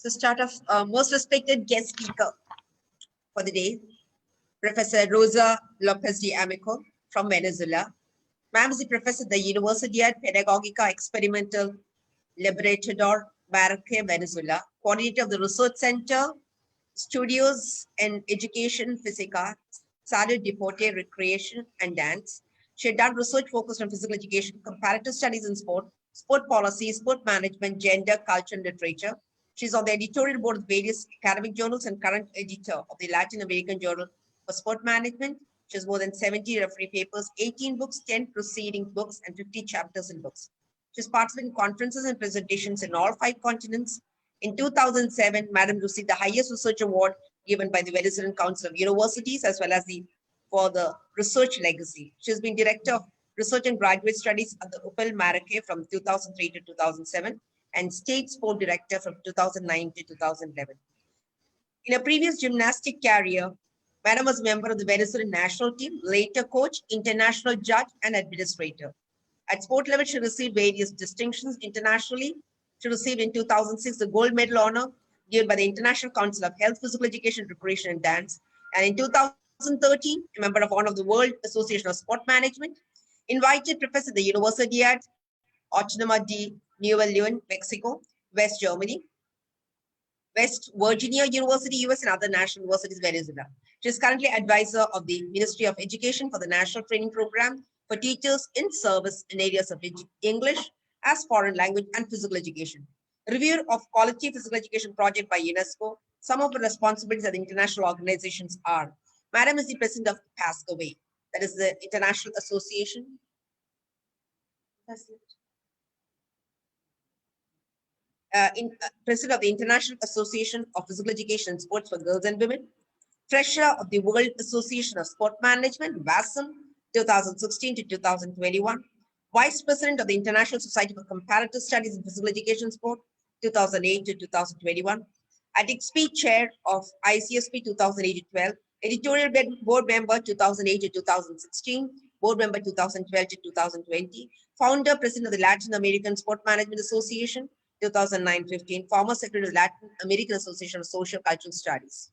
So start off, most respected guest speaker for the day, Professor Rosa Lopez de Amico from Venezuela. Ma'am is the professor at the Universidad Pedagógica Experimental Libertador Barranquilla, Venezuela, coordinator of the Research Center, Studios and Education Física, Salud, Deporte, Recreation, and Dance. She had done research focused on physical education, comparative studies in sport, sport policy, sport management, gender, culture, and literature. She's on the editorial board of various academic journals and current editor of the Latin American Journal for Sport Management. She has more than 70 referee papers, 18 books, 10 proceeding books, and 50 chapters in books. She's participated in conferences and presentations in all 5 continents. In 2007, Madam received the highest research award given by the Venezuelan Council of Universities, as well as for the research legacy. She has been director of research and graduate studies at the UPEL Maracay from 2003 to 2007, and state sport director from 2009 to 2011. In a previous gymnastic career, Madam was a member of the Venezuelan national team, later coach, international judge, and administrator. At sport level, she received various distinctions internationally. She received in 2006 the gold medal honor given by the International Council of Health, Physical Education, Recreation, and Dance. And in 2013, a member of honor of the World Association of Sport Management, invited professor at the Universidad Autónoma de Nuevo León, Mexico, West Germany, West Virginia University, US, and other national universities, Venezuela. She is currently advisor of the Ministry of Education for the National Training Program for teachers in service in areas of English as foreign language and physical education. Review of quality physical education project by UNESCO. Some of the responsibilities of the international organizations are: Madam is the president of PASCAWAY, that is the International Association. President of the International Association of Physical Education and Sports for Girls and Women, Treasurer of the World Association of Sport Management, WASM, 2016 to 2021, Vice President of the International Society for Comparative Studies in Physical Education Sport, 2008 to 2021, ADIXP Chair of ICSP 2008 to 12, Editorial Board Member 2008 to 2016, Board Member 2012 to 2020, Founder, President of the Latin American Sport Management Association, 2009-15, former Secretary of the Latin American Association of Social Cultural Studies.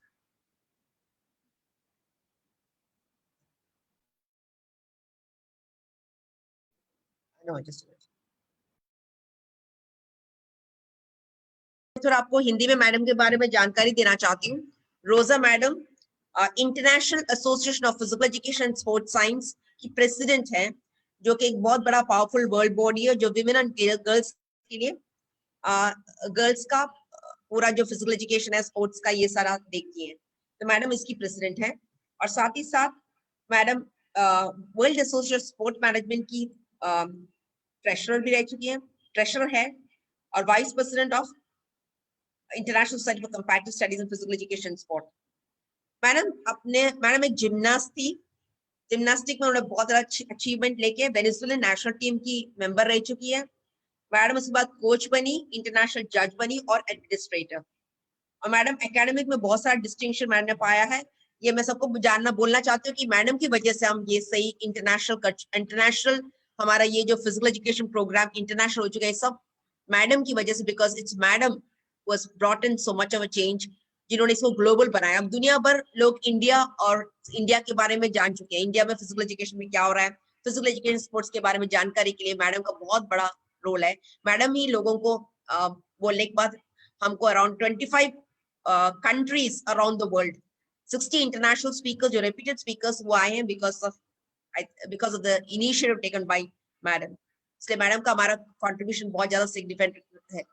No, just थोड़ा आपको हिंदी में madam के बारे में जानकारी देना चाहती हूँ. रोजा madam international association of physical education and sports science की प्रेसिडेंट है, जो कि एक बहुत बड़ा पावरफुल वर्ल्ड बॉडी है जो विमेन एंड गर्ल्स के लिए गर्ल्स का पूरा जो फिजिकल एजुकेशन है, स्पोर्ट्स का, ये सारा देखती है. तो मैडम इसकी प्रेसिडेंट है. और साथ ही साथ madam world association sport management की ट्रेशरर भी रह चुकी है, ट्रेशरर है, और vice president of international society for comparative studies in physical education sport. Madam एक जिम्नास्ट थी. जिम्नास्टिक में उन्होंने बहुत बड़ा अचीवमेंट लेके वेनेजुएलन नेशनल टीम की मेंबर रह चुकी है. मैडम उसके बाद कोच बनी, इंटरनेशनल जज बनी और एडमिनिस्ट्रेटर. और मैडम एकेडमिक में बहुत सारा डिस्टिंक्शन मैडम ने पाया है. ये मैं सबको बोलना चाहती हूँ कि मैडम की वजह से हम ये सही इंटरनेशनल हमारा ये जो फिजिकल एजुकेशन प्रोग्राम इंटरनेशनल हो चुका है, सब मैडम की वजह से, because it's madam was brought in so much of a change, जिन्होंने इसको ग्लोबल बनाया. अब दुनिया भर लोग इंडिया और इंडिया के बारे में जान चुके हैं. इंडिया में फिजिकल एजुकेशन में क्या हो रहा है, फिजिकल एजुकेशन स्पोर्ट्स के बारे में जानकारी के लिए मैडम का बहुत बड़ा रोल है. मैडम ही लोगों को बोलने के बाद हमको around 25 countries around the world, 60 international speakers, जो रेप्यूटेड स्पीकर्स वो आए हैं because of the initiative taken by madam. इसलिए मैडम का हमारा कॉन्ट्रीब्यूशन बहुत ज्यादा सिग्निफिकेंट है.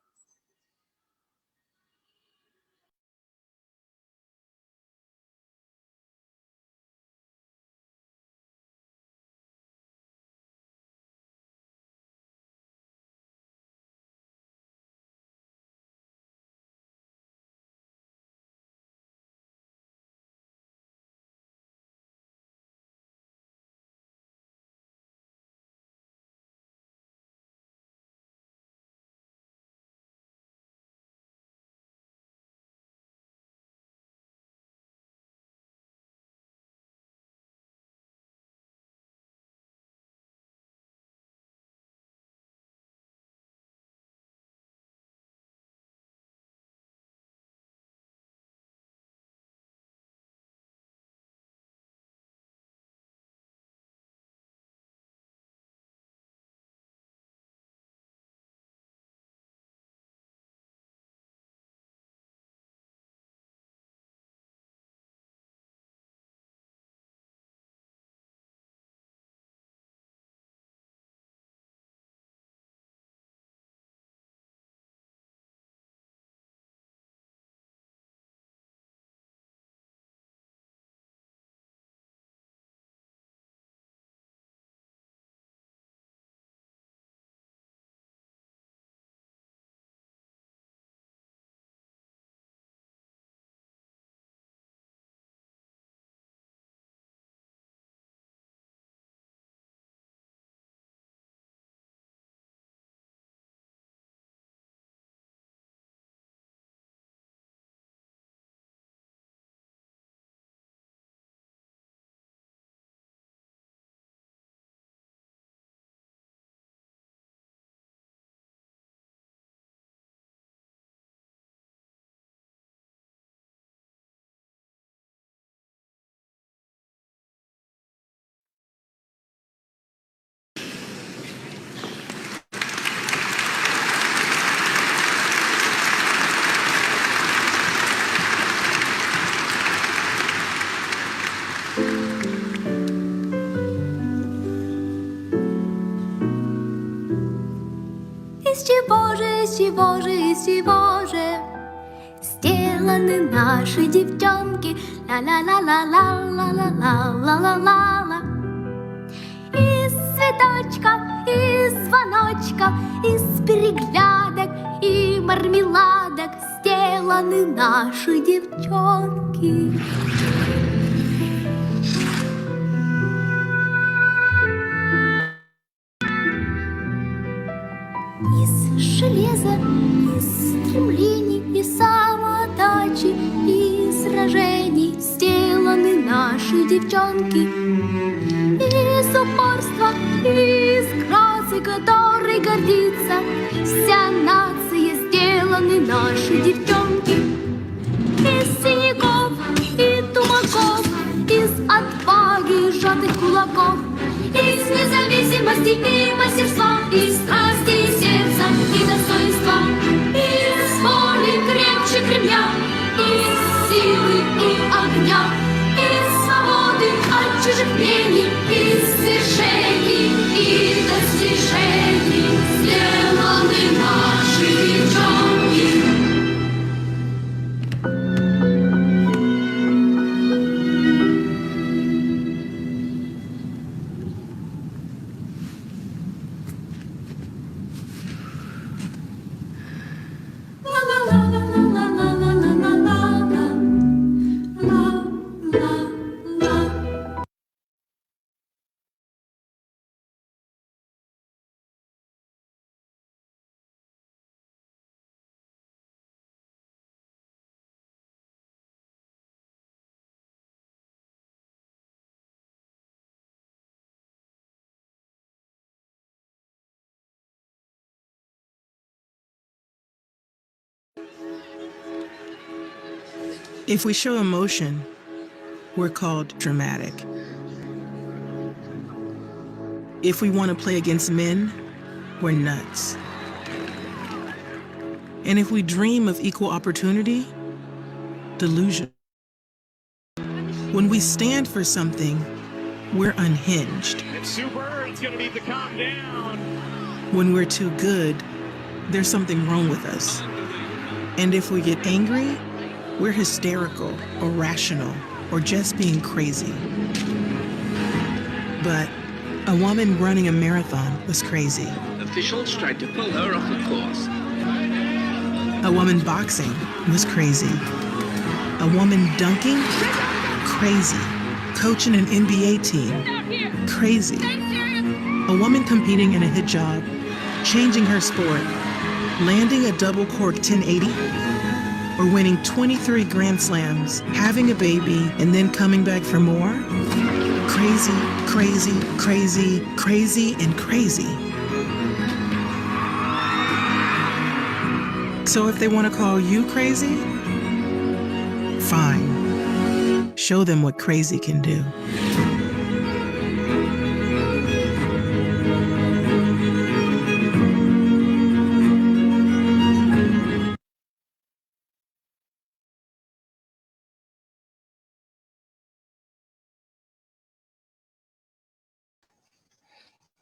чего же сделаны наши девчонки? Ла-ла-ла-ла-ла-ла-ла-ла-ла-ла-ла. Из цветочков, из звоночков, из переглядок и мармеладок сделаны наши девчонки. Из железа, из стремлений, из самоотдачи, из сражений сделаны наши девчонки. Из упорства, из красы, которой гордится вся нация, сделаны наши девчонки. Из синяков и тумаков, из отваги сжатых кулаков, из независимости и мастерства, из страсти и сердца и достоинства, из воли крепче Кремля, из силы и огня, из свободы от чужих мнений, из свершений и достижений сделаны наши девчонки. If we show emotion, we're called dramatic. If we want to play against men, we're nuts. And if we dream of equal opportunity, delusion. When we stand for something, we're unhinged. It's super, it's gonna need to calm down. When we're too good, there's something wrong with us. And if we get angry, we're hysterical, irrational, or just being crazy. But a woman running a marathon was crazy. Officials tried to pull her off the course. A woman boxing was crazy. A woman dunking? Crazy. Coaching an NBA team? Crazy. A woman competing in a hijab, changing her sport, landing a double cork 1080? Or winning 23 Grand Slams, having a baby, and then coming back for more? Crazy, crazy, crazy, crazy, and crazy. So if they want to call you crazy, fine. Show them what crazy can do.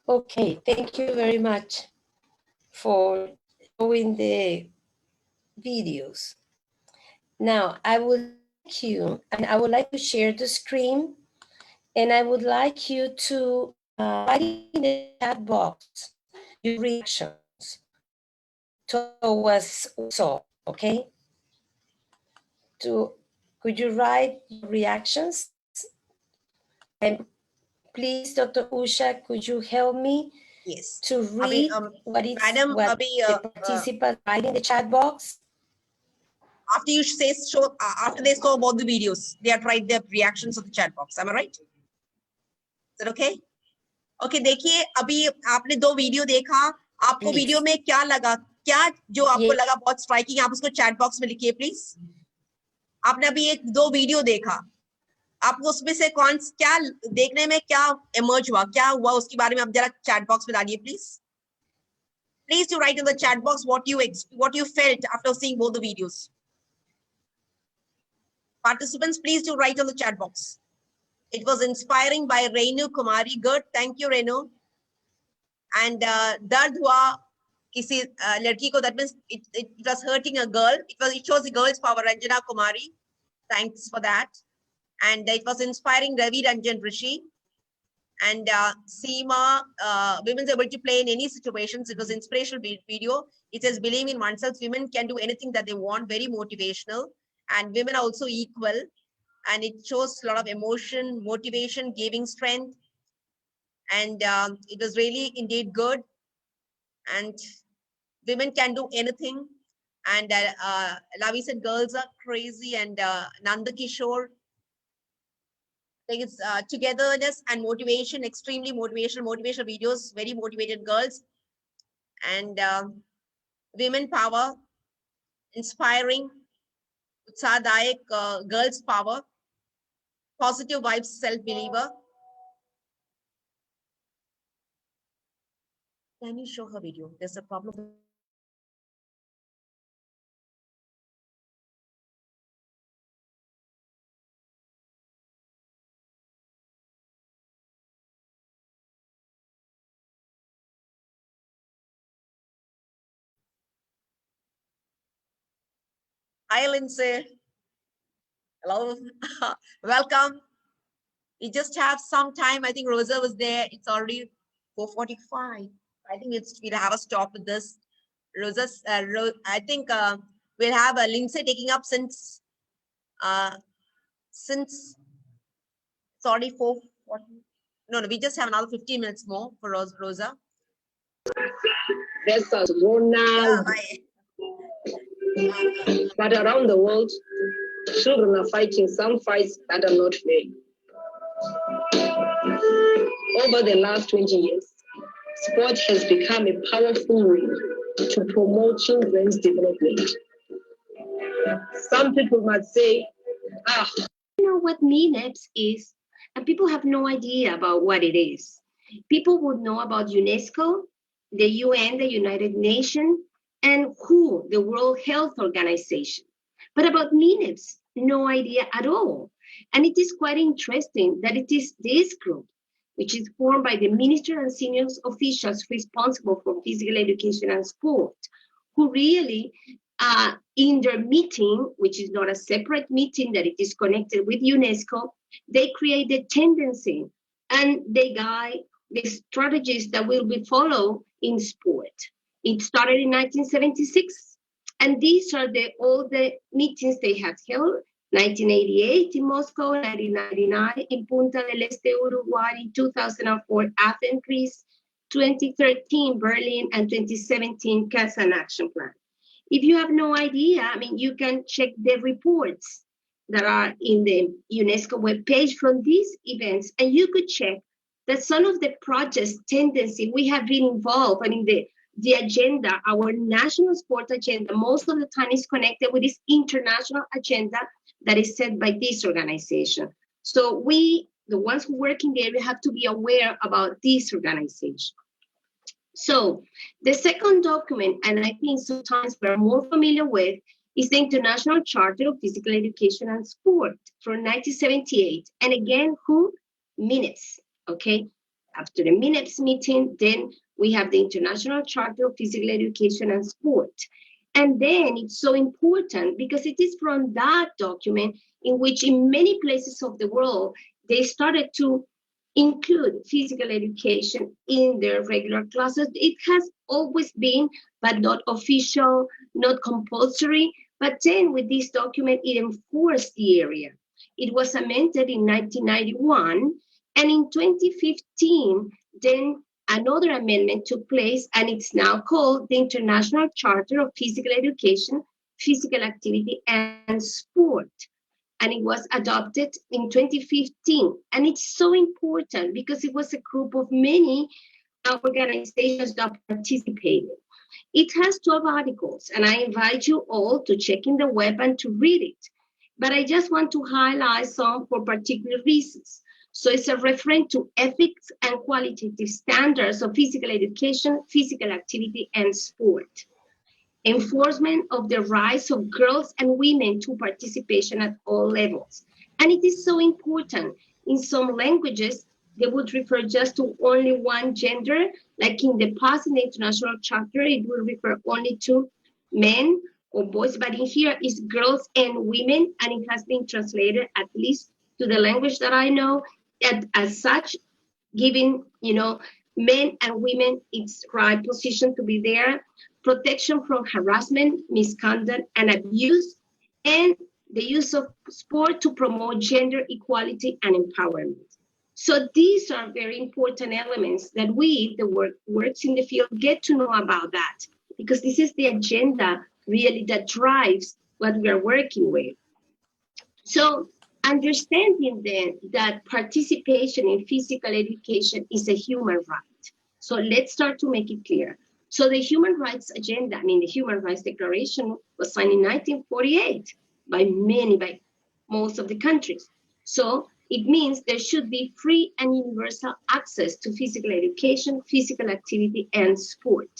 Okay, thank you very much for showing the videos. Now, I would like to share the screen, and I would like you to write in the chat box your reactions to what we saw, okay? Could you write your reactions? And please, Dr. Usha, could you help me Yes. to read what the participants write in the chat box? After you say show, after they saw both the videos, they have tried their reactions of the chat box. Am I right? Is that okay? Okay, देखिए अभी आपने दो video देखा, आपको video में क्या लगा, क्या जो आपको लगा बहुत स्ट्राइकिंग, आप उसको चैट बॉक्स में लिखिए प्लीज. आपने अभी एक दो वीडियो देखा, आपको उसमें से कौन क्या देखने में क्या इमर्ज हुआ, क्या हुआ उसके बारे में आप जरा चैट बॉक्स में डालिए please. Please to write in the chat box what you felt after seeing both the videos. Participants, please to write on the chat box. It was inspiring by Renu Kumari. Good, thank you, Renu. And Dard Hua किसी लड़की को, that means it was hurting a girl. It shows the girl's power. Ranjana Kumari, thanks for that. And it was inspiring Ravi Ranjan Rishi. And Seema, women's able to play in any situations. It was inspirational video. It says believe in oneself. Women can do anything that they want. Very motivational. And women are also equal. And it shows a lot of emotion, motivation, giving strength. And it was really indeed good. And women can do anything. And Lavi said girls are crazy. And Nanda Kishore, I think it's togetherness and motivation, extremely motivational videos, very motivated girls. And women power, inspiring, Utsadayak, girls power, positive vibes, self-believer. Can you show her video? There's a problem. Hi, Lindsay. Hello. Welcome. We just have some time. I think Rosa was there. It's already 4:45. I think we'll have a stop with this. Rosa's, I think we'll have Lindsay taking up since it's already 4:40. No, we just have another 15 minutes more for Rosa. That's us go now. But around the world, children are fighting some fights that are not fair. Over the last 20 years, sport has become a powerful way to promote children's development. Some people might say, you know what MINEPS is, and people have no idea about what it is. People would know about UNESCO, the UN, the United Nations, and WHO, the World Health Organization. But about MINEPS, no idea at all. And it is quite interesting that it is this group, which is formed by the minister and senior officials responsible for physical education and sport, who really, in their meeting, which is not a separate meeting, that it is connected with UNESCO, they create the tendency and they guide the strategies that will be followed in sport. It started in 1976, and these are all the meetings they have held. 1988 in Moscow, 1999 in Punta del Este, Uruguay, 2004 Athens, Greece, 2013 Berlin, and 2017 Kazan Action Plan. If you have no idea, I mean, you can check the reports that are in the UNESCO webpage from these events, and you could check that some of the projects tendency we have been involved. I mean, the agenda, our national sport agenda, most of the time is connected with this international agenda that is set by this organization. So we, the ones who work in the area, have to be aware about this organization. So the second document, and I think sometimes we're more familiar with, is the International Charter of Physical Education and Sport from 1978. And again, who? MINEPS, okay? After the MINEPS meeting, then we have the International Charter of Physical Education and Sport. And then it's so important because it is from that document in which in many places of the world, they started to include physical education in their regular classes. It has always been, but not official, not compulsory. But then with this document, it enforced the area. It was amended in 1991. And in 2015, then another amendment took place, and it's now called the International Charter of Physical Education, Physical Activity, and Sport. And it was adopted in 2015. And it's so important because it was a group of many organizations that participated. It has 12 articles, and I invite you all to check in the web and to read it. But I just want to highlight some for particular reasons. So it's a reference to ethics and qualitative standards of physical education, physical activity, and sport. Enforcement of the rights of girls and women to participation at all levels. And it is so important. In some languages, they would refer just to only one gender. Like in the past, in the international chapter, it will refer only to men or boys, but in here is girls and women, and it has been translated, at least to the language that I know, that as such, giving, men and women its right position to be there, protection from harassment, misconduct, and abuse, and the use of sport to promote gender equality and empowerment. So these are very important elements that we, the works in the field, get to know about that, because this is the agenda really that drives what we are working with. So understanding then that participation in physical education is a human right. So let's start to make it clear. So the human rights agenda, the Human Rights Declaration was signed in 1948 by most of the countries. So it means there should be free and universal access to physical education, physical activity, and sport.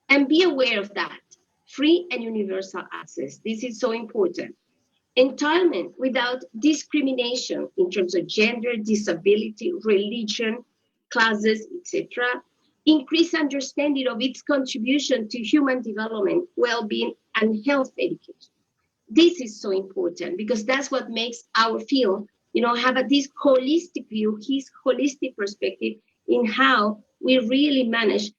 And be aware of that, free and universal access. This is so important. Entitlement without discrimination in terms of gender, disability, religion, classes, etc. Increase understanding of its contribution to human development, well-being, and health education. This is so important because that's what makes our field, have this holistic view, his holistic perspective in how we really manage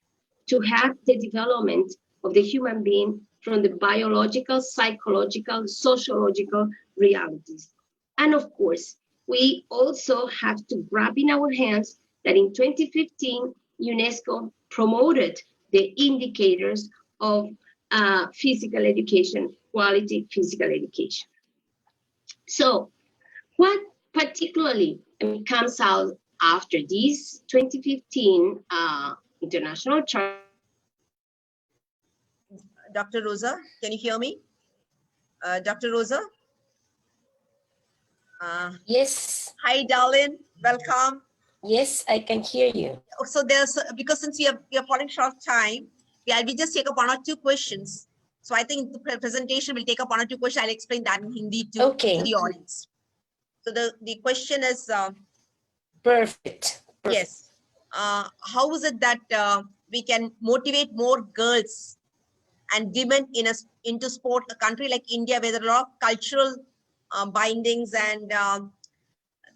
to have the development of the human being from the biological, psychological, sociological realities. And of course, we also have to grab in our hands that in 2015, UNESCO promoted the indicators of physical education, quality physical education. So what particularly comes out after this 2015 international chart? Dr. Rosa, can you hear me? Dr. Rosa? Yes. Hi, darling. Welcome. Yes, I can hear you. So because since we are falling short of time, we just take up one or two questions. So I think the presentation will take up one or two questions. I'll explain that in Hindi to the audience. So the question is... Perfect. Yes. How is it that we can motivate more girls and women into sport? A country like India, where there are a lot of cultural bindings and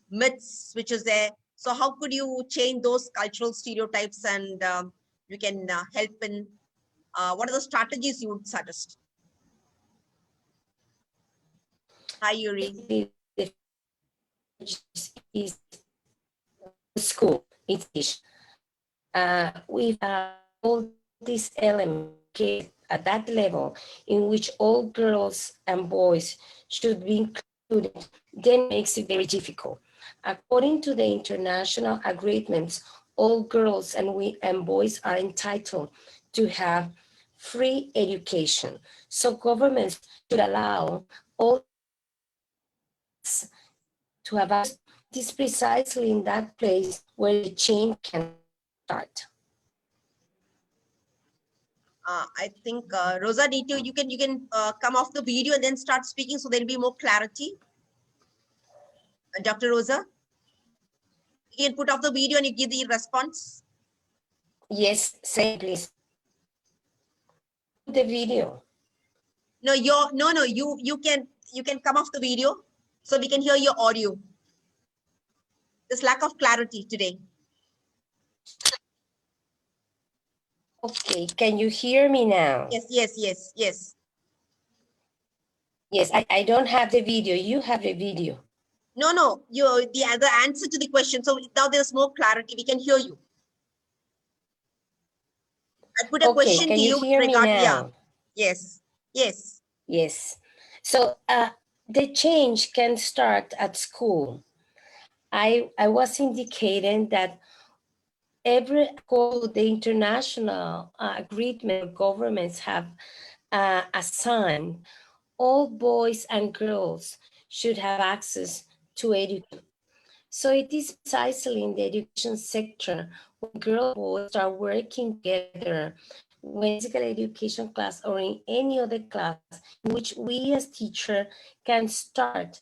myths which is there. So how could you change those cultural stereotypes and you can help in, what are the strategies you would suggest? Hi, Yuri. Is school. It's we have all these elements at that level in which all girls and boys should be included, then makes it very difficult. According to the international agreements, all girls and boys are entitled to have free education. So governments should allow all to have access. It is precisely in that place where the change can start. I think Rosa, you can come off the video and then start speaking, so there'll be more clarity. Dr. Rosa, you can put off the video and you give the response. Yes, say please. The video. No, you can come off the video so we can hear your audio. There's lack of clarity today. Okay, can you hear me now? Yes. Yes, I don't have the video. You have the video. No, the answer to the question. So now there's more clarity. We can hear you. I put a question can to you hear me now? Yes. Yes. So the change can start at school. I was indicating that the international agreement governments have assigned, all boys and girls should have access to education. So it is precisely in the education sector when girls and boys start working together, when physical education class or in any other class in which we as teacher can start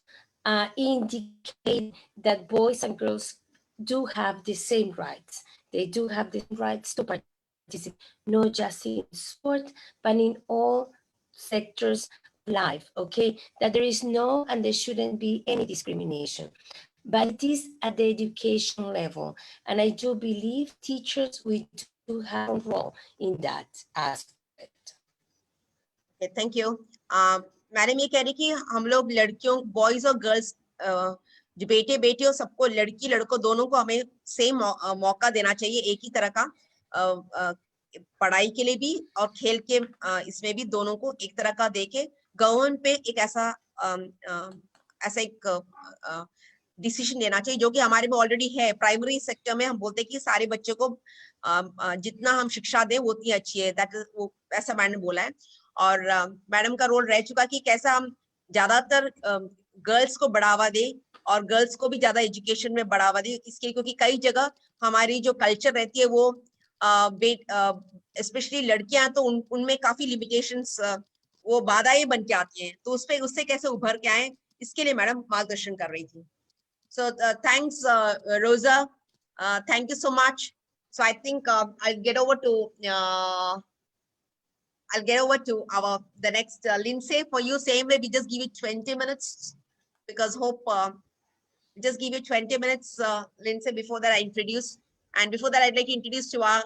indicate that boys and girls do have the same rights. They do have the rights to participate, not just in sport, but in all sectors of life, okay? That there is no and there shouldn't be any discrimination. But it is at the education level. And I do believe teachers, we do have a role in that aspect. Okay, thank you. Madam ये कह रही कि हम लोग लड़कियों boys और girls जो बेटे बेटियों सबको लड़की लड़कों दोनों को हमें सेम मौका देना चाहिए एक ही तरह का पढ़ाई के लिए भी और खेल के इसमें भी दोनों को एक तरह का देके गवर्नमेंट पे एक ऐसा एक डिसीजन लेना चाहिए जो कि हमारे में ऑलरेडी है। प्राइमरी सेक्टर में हम बोलते हैं कि सारे बच्चों को जितना हम शिक्षा दें वो उतनी अच्छी है, दैट वो ऐसा मैंने बोला है। और मैडम का रोल रह चुका कि कैसा हम ज्यादातर गर्ल्स को बढ़ावा दें और गर्ल्स को भी ज्यादा एजुकेशन में बढ़ावा दें, इसके क्योंकि कई जगह हमारी जो कल्चर रहती है वो स्पेशली लड़कियां तो उनमें काफी लिमिटेशंस वो बाधाएं बन के आती हैं, तो उससे कैसे उभर के आए इसके लिए मैडम मार्गदर्शन कर रही थी। So thanks, Rosa. Thank you so much. So I think I'll get over to the next Lindsay. For you, same way, we just give you 20 minutes because hope just give you 20 minutes, Lindsay. Before that, I introduce, and before that, I'd like to introduce to our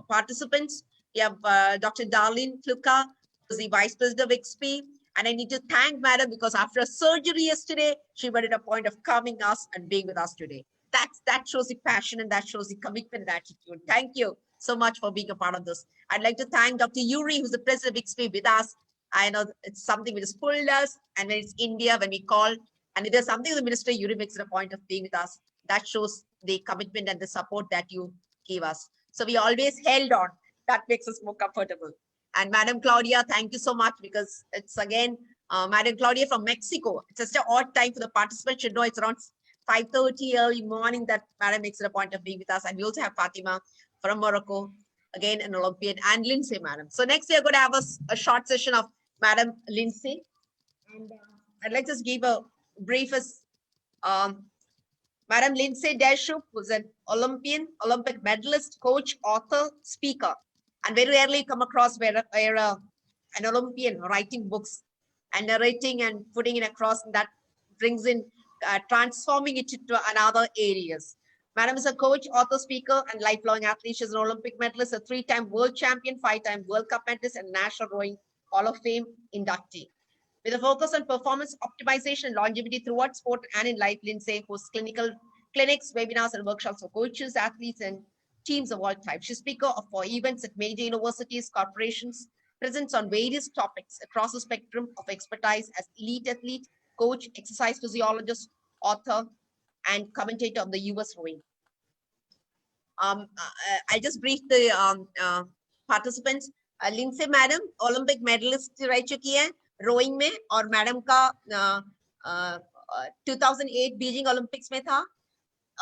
participants. We have Dr. Darlene Kluka, who's the Vice President of XP. And I need to thank Madam because after a surgery yesterday, she made it a point of coming us and being with us today. That shows the passion and that shows the commitment and attitude. Thank you so much for being a part of this. I'd like to thank Dr. Yuri, who's the president of XP with us. I know it's something which has pulled us, and when it's India, when we call, and if there's something the Minister Yuri makes it a point of being with us, that shows the commitment and the support that you give us. So we always held on. That makes us more comfortable. And Madam Claudia, thank you so much because it's again, Madam Claudia from Mexico. It's just an odd time for the participants should know it's around 5:30 early morning that Madam makes it a point of being with us. And we also have Fatima from Morocco, again an Olympian, and Lindsay, Madam. So next we are going to have a short session of Madam Lindsay. And I'd like to just give a brief Madam Lindsay Deshuk, who's an Olympian, Olympic medalist, coach, author, speaker. And very rarely come across where an Olympian writing books and narrating and putting it across, and that brings in transforming it into another areas. Madam is a coach, author, speaker, and lifelong athlete. She's an Olympic medalist, a 3-time world champion, 5-time World Cup medalist, and National Rowing Hall of Fame inductee. With a focus on performance optimization and longevity throughout sport and in life, Lindsay hosts clinics, webinars, and workshops for coaches, athletes, and teams of all types. She's speaker for events at major universities, corporations, presents on various topics across the spectrum of expertise as elite athlete, coach, exercise physiologist, author, and commentator of the US rowing. I just briefed the participants. Lindsay Madam, Olympic medalist रह चुकी है rowing में, और madam का 2008 Beijing Olympics में था,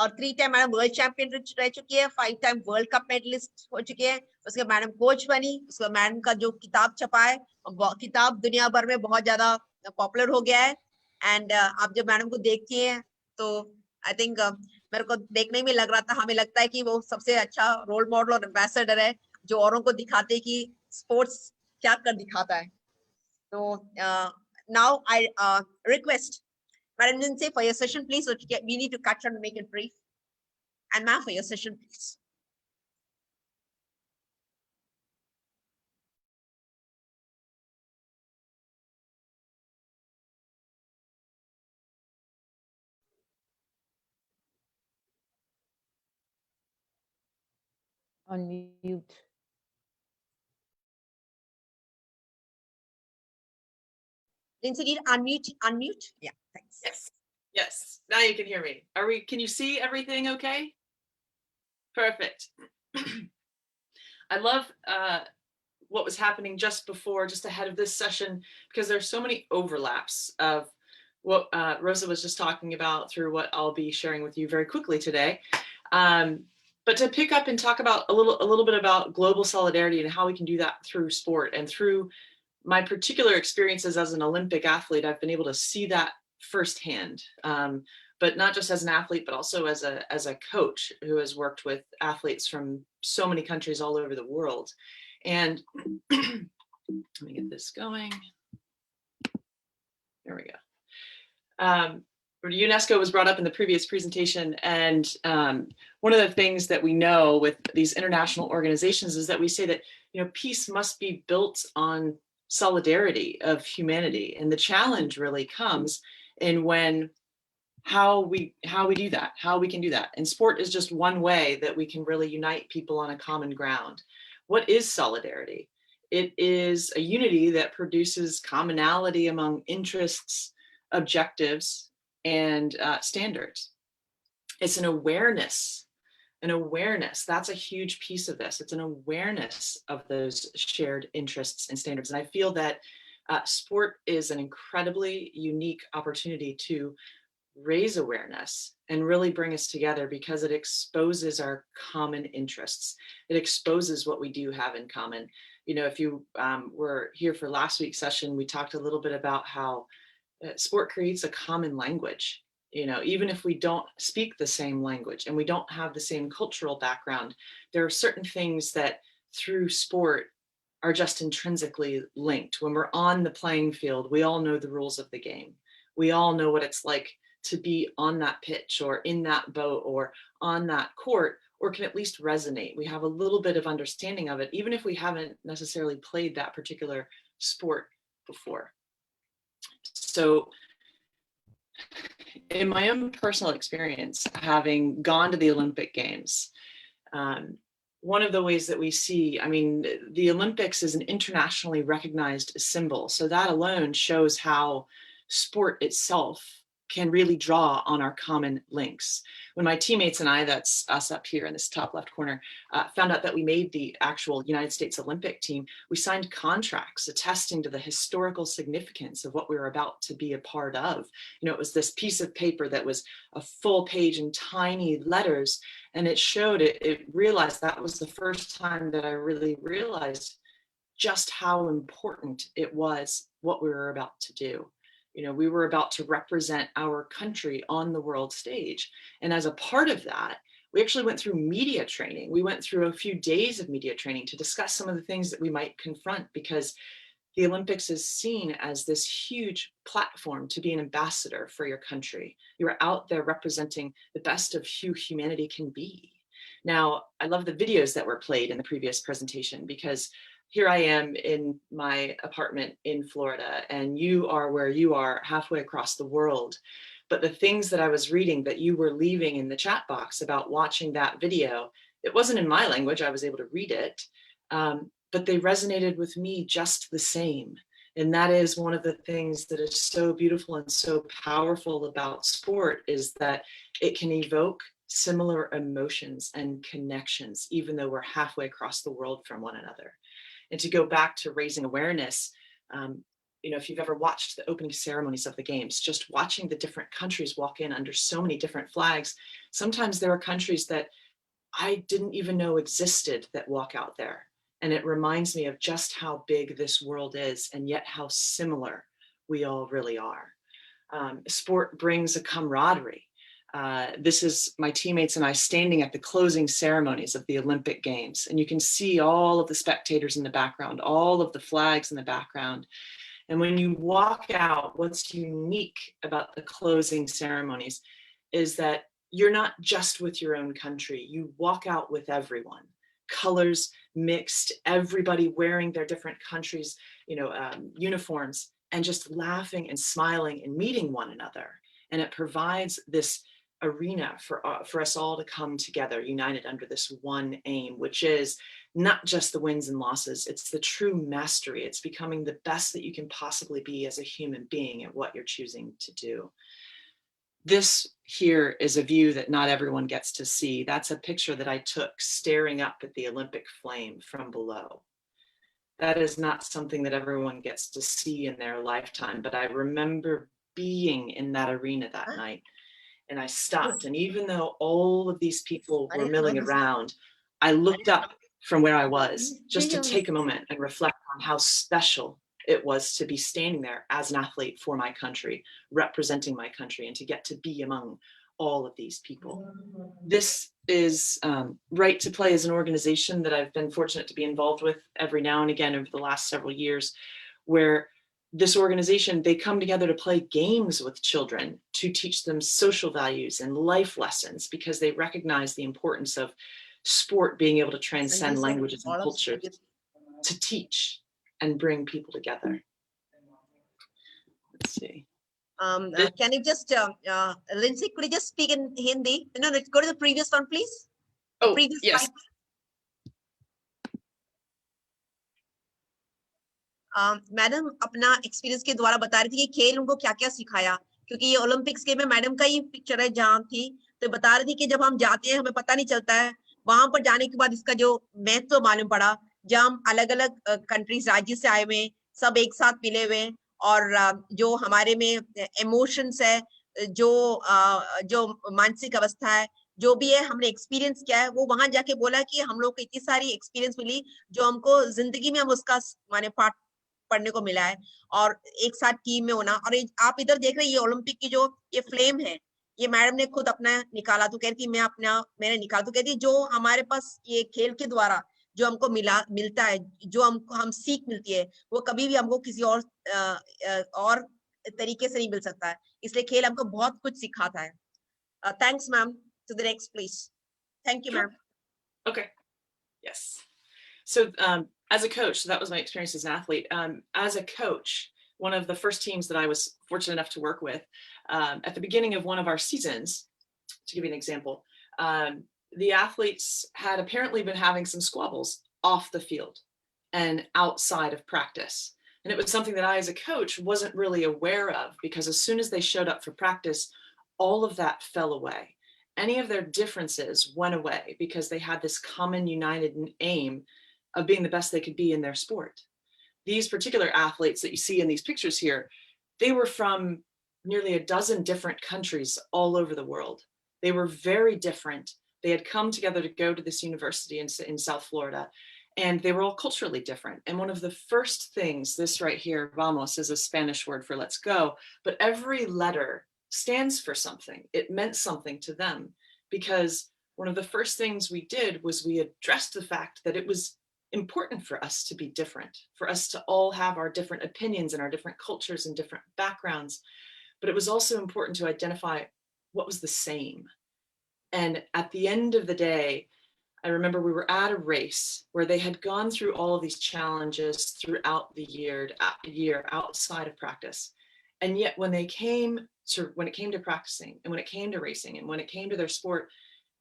और 3-time madam world champion रह चुकी है, 5-time वर्ल्ड कप मेडलिस्ट हो चुके हैं। उसके मैडम कोच बनी। उसके मैडम का जो किताब छपा है, किताब दुनिया भर में बहुत ज्यादा पॉपुलर हो गया है। एंड आप जब मैडम को देखती हैं तो आई थिंक मेरे को देखने में लग रहा था, हमें लगता है कि वो सबसे अच्छा रोल मॉडल और एम्बेसडर है जो औरों को दिखाते कि स्पोर्ट्स क्या कर दिखाता है। तो now I request Madam Lindsay, for your session, please. So we need to cut and make it brief. And ma'am, for your session, please. Unmute. Lindsay, need unmute? Yeah, thanks. Yes. Now you can hear me. Can you see everything okay? Perfect. I love what was happening just ahead of this session, because there's so many overlaps of what Rosa was just talking about through what I'll be sharing with you very quickly today. But to pick up and talk about a little bit about global solidarity and how we can do that through sport, and through my particular experiences as an Olympic athlete, I've been able to see that firsthand, but not just as an athlete, but also as a coach who has worked with athletes from so many countries all over the world. And let me get this going. There we go. UNESCO was brought up in the previous presentation, and one of the things that we know with these international organizations is that we say that, you know, peace must be built on solidarity of humanity, and the challenge really comes in how we do that, how we can do that. And sport is just one way that we can really unite people on a common ground. What is solidarity? It is a unity that produces commonality among interests, objectives, and standards. It's an awareness. That's a huge piece of this. It's an awareness of those shared interests and standards. And I feel that sport is an incredibly unique opportunity to raise awareness and really bring us together, because it exposes our common interests. It exposes what we do have in common. You know, if you were here for last week's session, we talked a little bit about how sport creates a common language. You know, even if we don't speak the same language and we don't have the same cultural background, there are certain things that through sport are just intrinsically linked. When we're on the playing field, we all know the rules of the game. We all know what it's like to be on that pitch or in that boat or on that court, or can at least resonate. We have a little bit of understanding of it, even if we haven't necessarily played that particular sport before. So in my own personal experience, having gone to the Olympic Games, one of the ways that we see, I mean, the Olympics is an internationally recognized symbol. So that alone shows how sport itself can really draw on our common links. When my teammates and I, that's us up here in this top left corner, found out that we made the actual United States Olympic team, we signed contracts attesting to the historical significance of what we were about to be a part of. You know, it was this piece of paper that was a full page in tiny letters, and it showed it realized that was the first time that I really realized just how important it was what we were about to do. You know, we were about to represent our country on the world stage. And as a part of that, we actually went through media training. We went through a few days of media training to discuss some of the things that we might confront, because the Olympics is seen as this huge platform to be an ambassador for your country. You're out there representing the best of who humanity can be. Now, I love the videos that were played in the previous presentation, because here I am in my apartment in Florida, and you are where you are, halfway across the world. But the things that I was reading that you were leaving in the chat box about watching that video, it wasn't in my language, I was able to read it, but they resonated with me just the same. And that is one of the things that is so beautiful and so powerful about sport, is that it can evoke similar emotions and connections, even though we're halfway across the world from one another. And to go back to raising awareness, you know, if you've ever watched the opening ceremonies of the games, just watching the different countries walk in under so many different flags, sometimes there are countries that I didn't even know existed that walk out there. And it reminds me of just how big this world is, and yet how similar we all really are. Sport brings a camaraderie. This is my teammates and I standing at the closing ceremonies of the Olympic Games. And you can see all of the spectators in the background, all of the flags in the background. And when you walk out, what's unique about the closing ceremonies is that you're not just with your own country. You walk out with everyone. Colors mixed, everybody wearing their different countries', you know, uniforms, and just laughing and smiling and meeting one another. And it provides this arena for us all to come together, united under this one aim, which is not just the wins and losses, it's the true mastery. It's becoming the best that you can possibly be as a human being at what you're choosing to do. This here is a view that not everyone gets to see. That's a picture that I took staring up at the Olympic flame from below. That is not something that everyone gets to see in their lifetime, but I remember being in that arena that night. And I stopped, and even though all of these people were milling around, I looked up from where I was just to take a moment and reflect on how special it was to be standing there as an athlete for my country, representing my country, and to get to be among all of these people. This is Right to Play is an organization that I've been fortunate to be involved with every now and again over the last several years, where this organization, they come together to play games with children to teach them social values and life lessons, because they recognize the importance of sport being able to transcend languages and cultures, to teach and bring people together. Let's see. Can you just, Lindsay, could you just speak in Hindi? No, go to the previous one, please. Oh, Previous yes. slide. Madam अपना experience के द्वारा बता रही थी कि खेल उनको क्या क्या सिखाया, क्योंकि ये ओलंपिक्स के में मैडम का ही पिक्चर है जहाँ थी, तो बता रही थी कि जब हम जाते हैं हमें पता नहीं चलता है, वहां पर जाने के बाद इसका जो महत्व मालूम पड़ा, जहाँ हम अलग अलग कंट्रीज राज्य से आए हुए, सब एक साथ मिले हुए, और जो हमारे में इमोशंस है, जो मानसिक अवस्था है, जो भी है हमने एक्सपीरियंस किया है, वो वहां जाके बोला कि हम लोग को इतनी सारी एक्सपीरियंस मिली जो हमको जिंदगी में हम उसका माने पार्ट पढ़ने को मिला है, और एक साथ टीम में होना। और आप इधर देख रहे हैं ये ओलंपिक की जो ये फ्लेम है, ये मैडम ने खुद अपना निकाला, तो कहती मैंने निकाला, तो कहती जो हमारे पास ये खेल के द्वारा जो हमको मिलता है, जो हम सीख मिलती है, वो कभी भी हमको किसी और तरीके से नहीं मिल सकता है, इसलिए खेल हमको बहुत कुछ सिखाता है। Thanks, ma'am. To the next, please. Thank you, ma'am. Okay. Yes. So as a coach, so that was my experience as an athlete. As a coach, one of the first teams that I was fortunate enough to work with, at the beginning of one of our seasons, to give you an example, the athletes had apparently been having some squabbles off the field and outside of practice. And it was something that I, as a coach, wasn't really aware of, because as soon as they showed up for practice, all of that fell away. Any of their differences went away because they had this common united aim of being the best they could be in their sport. These particular athletes that you see in these pictures here, they were from nearly a dozen different countries all over the world. They were very different. They had come together to go to this university in South Florida, and they were all culturally different. And one of the first things, this right here, vamos, is a Spanish word for let's go, but every letter stands for something. It meant something to them, because one of the first things we did was we addressed the fact that it was important for us to be different, for us to all have our different opinions and our different cultures and different backgrounds. But it was also important to identify what was the same. And at the end of the day, I remember we were at a race where they had gone through all of these challenges throughout the year outside of practice. And yet when it came to practicing, and when it came to racing, and when it came to their sport,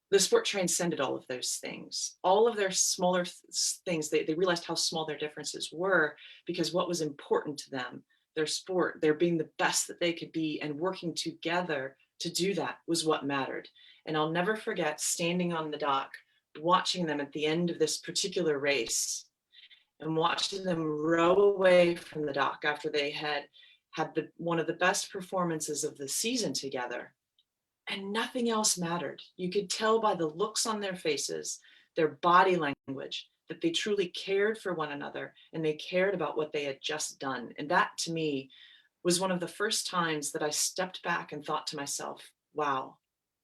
the sport transcended all of those things. All of their smaller things, they realized how small their differences were, because what was important to them, their sport, their being the best that they could be, and working together to do that was what mattered. And I'll never forget standing on the dock, watching them at the end of this particular race, and watching them row away from the dock after they had one of the best performances of the season together, and nothing else mattered. You could tell by the looks on their faces, their body language, that they truly cared for one another, and they cared about what they had just done. And that, to me, was one of the first times that I stepped back and thought to myself, wow,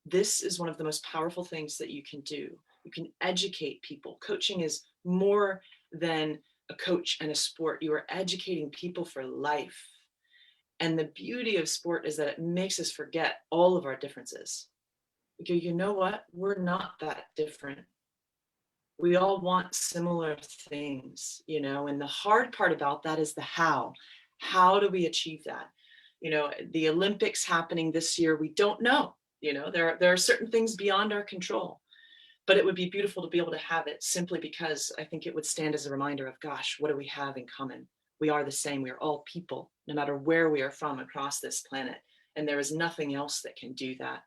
this is one of the most powerful things that you can do. You can educate people. Coaching is more than a coach and a sport. You are educating people for life. And the beauty of sport is that it makes us forget all of our differences. We go, you know what? We're not that different. We all want similar things, you know, and the hard part about that is the how. How do we achieve that? You know, the Olympics happening this year, we don't know, you know, there are certain things beyond our control, but it would be beautiful to be able to have it, simply because I think it would stand as a reminder of, gosh, what do we have in common? We are the same. We are all people, no matter where we are from across this planet. And there is nothing else that can do that.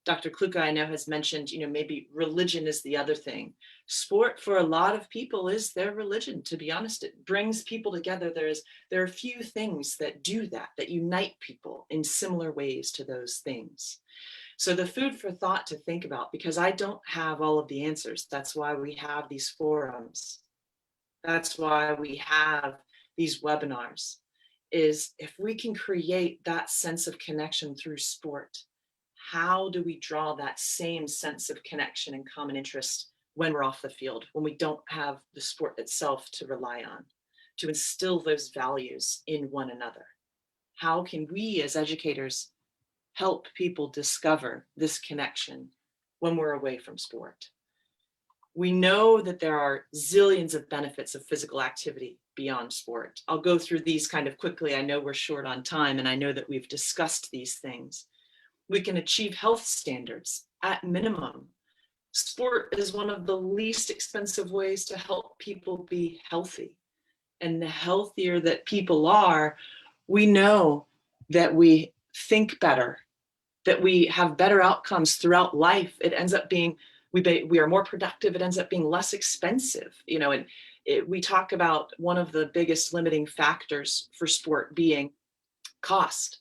Dr. Kluka, I know, has mentioned, you know, maybe religion is the other thing. Sport for a lot of people is their religion, to be honest. It brings people together. There are few things that do that, that unite people in similar ways to those things. So the food for thought to think about, because I don't have all of the answers. That's why we have these forums. That's why we have these webinars. is if we can create that sense of connection through sport, how do we draw that same sense of connection and common interest when we're off the field, when we don't have the sport itself to rely on, to instill those values in one another? How can we as educators help people discover this connection when we're away from sport? We know that there are zillions of benefits of physical activity beyond sport. I'll go through these kind of quickly. I know we're short on time, and I know that we've discussed these things. We can achieve health standards at minimum. Sport is one of the least expensive ways to help people be healthy. And the healthier that people are, we know that we think better, that we have better outcomes throughout life. It ends up being, we are more productive. It ends up being less expensive, you know, and we talk about one of the biggest limiting factors for sport being cost.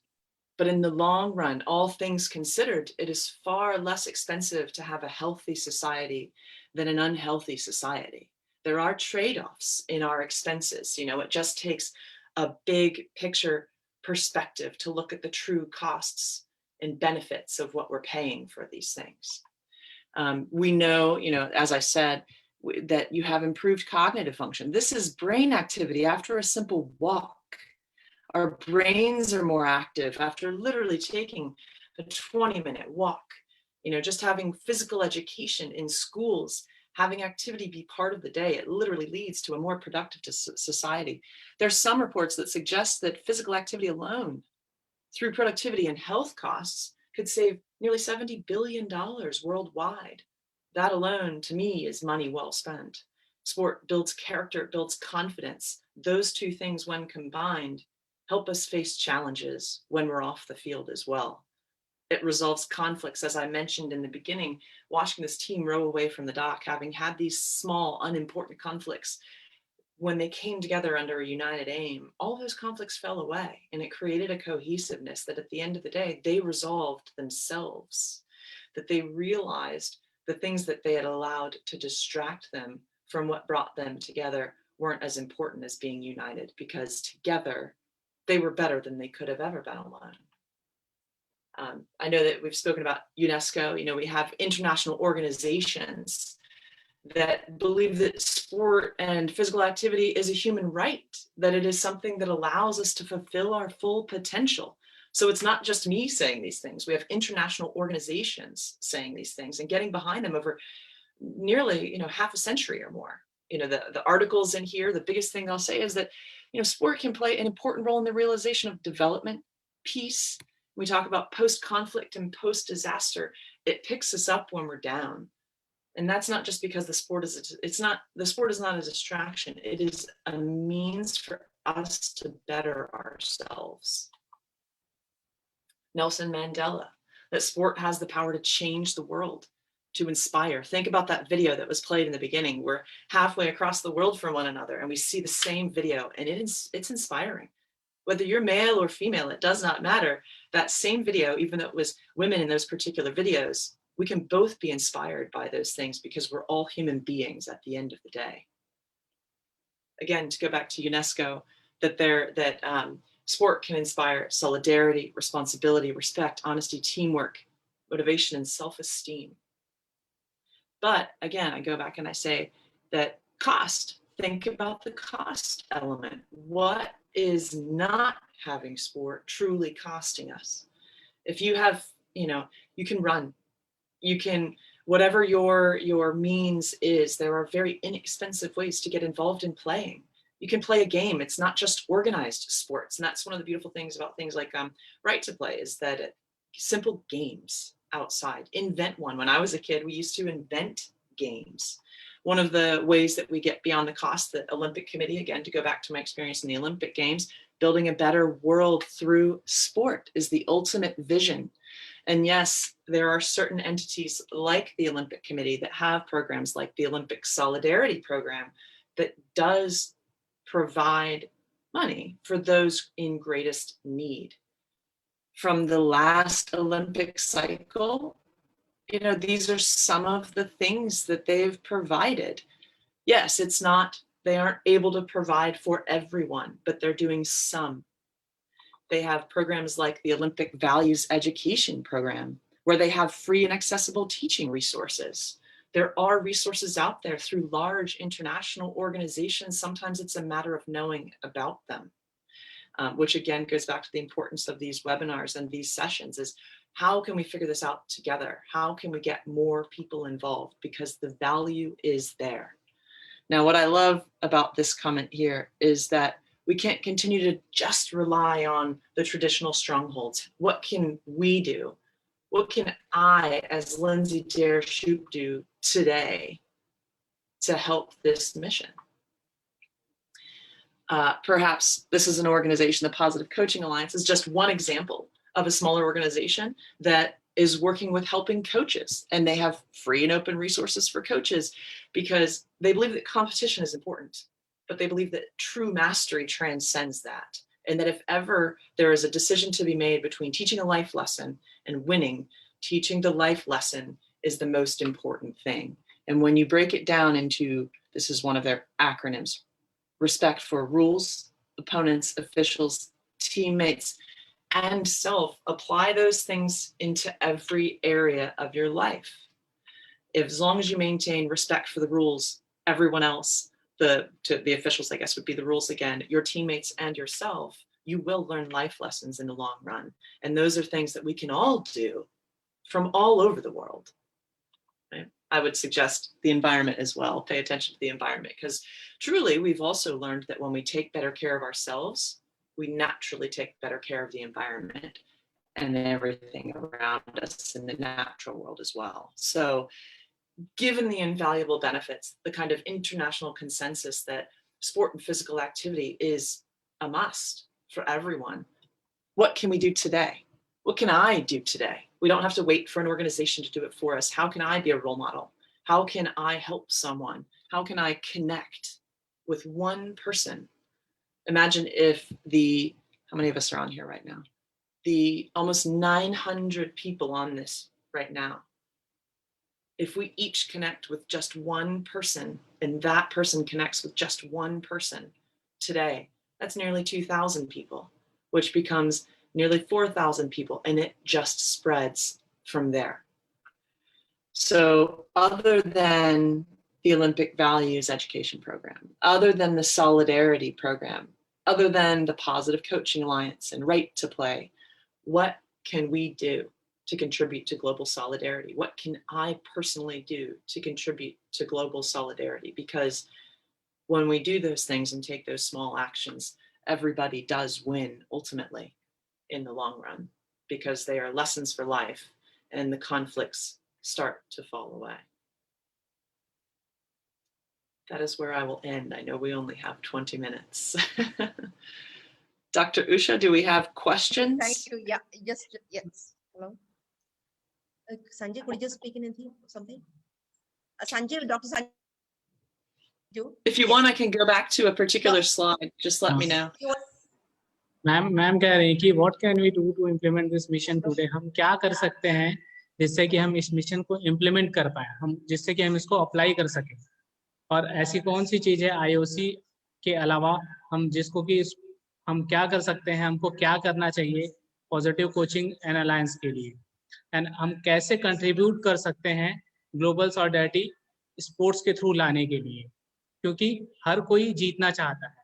But in the long run, all things considered, it is far less expensive to have a healthy society than an unhealthy society. There are trade-offs in our expenses. You know, it just takes a big picture perspective to look at the true costs and benefits of what we're paying for these things. We know, you know, as I said, that you have improved cognitive function. This is brain activity after a simple walk. Our brains are more active after literally taking a 20-minute walk. You know, just having physical education in schools, having activity be part of the day, it literally leads to a more productive society. There's some reports that suggest that physical activity alone, through productivity and health costs, could save nearly $70 billion worldwide. That alone, to me, is money well spent. Sport builds character, it builds confidence. Those two things, when combined, help us face challenges when we're off the field as well. It resolves conflicts, as I mentioned in the beginning, watching this team row away from the dock, having had these small, unimportant conflicts. When they came together under a united aim, all those conflicts fell away, and it created a cohesiveness that at the end of the day, they resolved themselves, that they realized the things that they had allowed to distract them from what brought them together weren't as important as being united, because together they were better than they could have ever been alone. I know that we've spoken about UNESCO. You know, we have international organizations that believe that sport and physical activity is a human right, that it is something that allows us to fulfill our full potential. So it's not just me saying these things. We have international organizations saying these things and getting behind them over nearly, you know, half a century or more. You know, the articles in here, the biggest thing I'll say is that, you know, sport can play an important role in the realization of development, peace. We talk about post-conflict and post-disaster. It picks us up when we're down. And that's not just because the sport is not a distraction. It is a means for us to better ourselves. Nelson Mandela, that sport has the power to change the world, to inspire. Think about that video that was played in the beginning. We're halfway across the world from one another and we see the same video, and it's inspiring. Whether you're male or female, it does not matter. That same video, even though it was women in those particular videos, we can both be inspired by those things because we're all human beings at the end of the day. Again, to go back to UNESCO, that sport can inspire solidarity, responsibility, respect, honesty, teamwork, motivation, and self-esteem. But again, I go back and I say that cost, think about the cost element. What is not having sport truly costing us? If you have, you know, you can run, you can, whatever your means is, there are very inexpensive ways to get involved in playing. You can play a game. It's not just organized sports. And that's one of the beautiful things about things like Right to Play, is that simple games outside. Invent one. When I was a kid, we used to invent games. One of the ways that we get beyond the cost, the Olympic Committee, again, to go back to my experience in the Olympic Games, building a better world through sport is the ultimate vision. And yes, there are certain entities like the Olympic Committee that have programs like the Olympic Solidarity Program that does provide money for those in greatest need. From the last Olympic cycle, you know, these are some of the things that they've provided. Yes, it's not, they aren't able to provide for everyone, but they're doing some. They have programs like the Olympic Values Education Program, where they have free and accessible teaching resources. There are resources out there through large international organizations. Sometimes it's a matter of knowing about them, which again goes back to the importance of these webinars and these sessions is how can we figure this out together? How can we get more people involved? Because the value is there. Now, what I love about this comment here is that we can't continue to just rely on the traditional strongholds. What can we do? What can I, as Lindsay Dare Shoup, do today to help this mission? Perhaps this is an organization, the Positive Coaching Alliance is just one example of a smaller organization that is working with helping coaches, and they have free and open resources for coaches because they believe that competition is important, but they believe that true mastery transcends that. And that if ever there is a decision to be made between teaching a life lesson and winning, teaching the life lesson is the most important thing. And when you break it down into, this is one of their acronyms, respect for rules, opponents, officials, teammates, and self, apply those things into every area of your life. As long as you maintain respect for the rules, everyone else, the officials, I guess, would be the rules again, your teammates and yourself, you will learn life lessons in the long run. And those are things that we can all do from all over the world. Right? I would suggest the environment as well. Pay attention to the environment, because truly we've also learned that when we take better care of ourselves, we naturally take better care of the environment and everything around us in the natural world as well. So given the invaluable benefits, the kind of international consensus that sport and physical activity is a must for everyone, what can we do today? What can I do today? We don't have to wait for an organization to do it for us. How can I be a role model? How can I help someone? How can I connect with one person? Imagine if how many of us are on here right now? The almost 900 people on this right now. If we each connect with just one person and that person connects with just one person today, that's nearly 2,000 people, which becomes nearly 4,000 people, and it just spreads from there. So other than the Olympic Values Education Program, other than the Solidarity Program, other than the Positive Coaching Alliance and Right to Play, what can we do to contribute to global solidarity? What can I personally do to contribute to global solidarity? Because when we do those things and take those small actions, everybody does win ultimately in the long run, because they are lessons for life and the conflicts start to fall away. That is where I will end. I know we only have 20 minutes. Dr. Usha, do we have questions? Thank you. Yeah, yes. Hello. Sanjay, could you just speak in anything, something? Sanjay, Dr. Sanjay. If you want, I can go back to a particular slide. Just let me know. Ma'am कह रही हैं कि what can we do to implement this mission today? हम क्या कर सकते हैं जिससे कि हम इस मिशन को इम्प्लीमेंट कर पाए, हम जिससे कि हम इसको अप्लाई कर सकें, और ऐसी कौन सी चीज़ है IOC के अलावा हम जिसको कि हम क्या कर सकते हैं, हमको क्या करना चाहिए पॉजिटिव कोचिंग एंड अलायंस के लिए, एंड हम कैसे कंट्रीब्यूट कर सकते हैं ग्लोबल सॉलिडरिटी स्पोर्ट्स के थ्रू लाने के लिए, क्योंकि हर कोई जीतना चाहता है।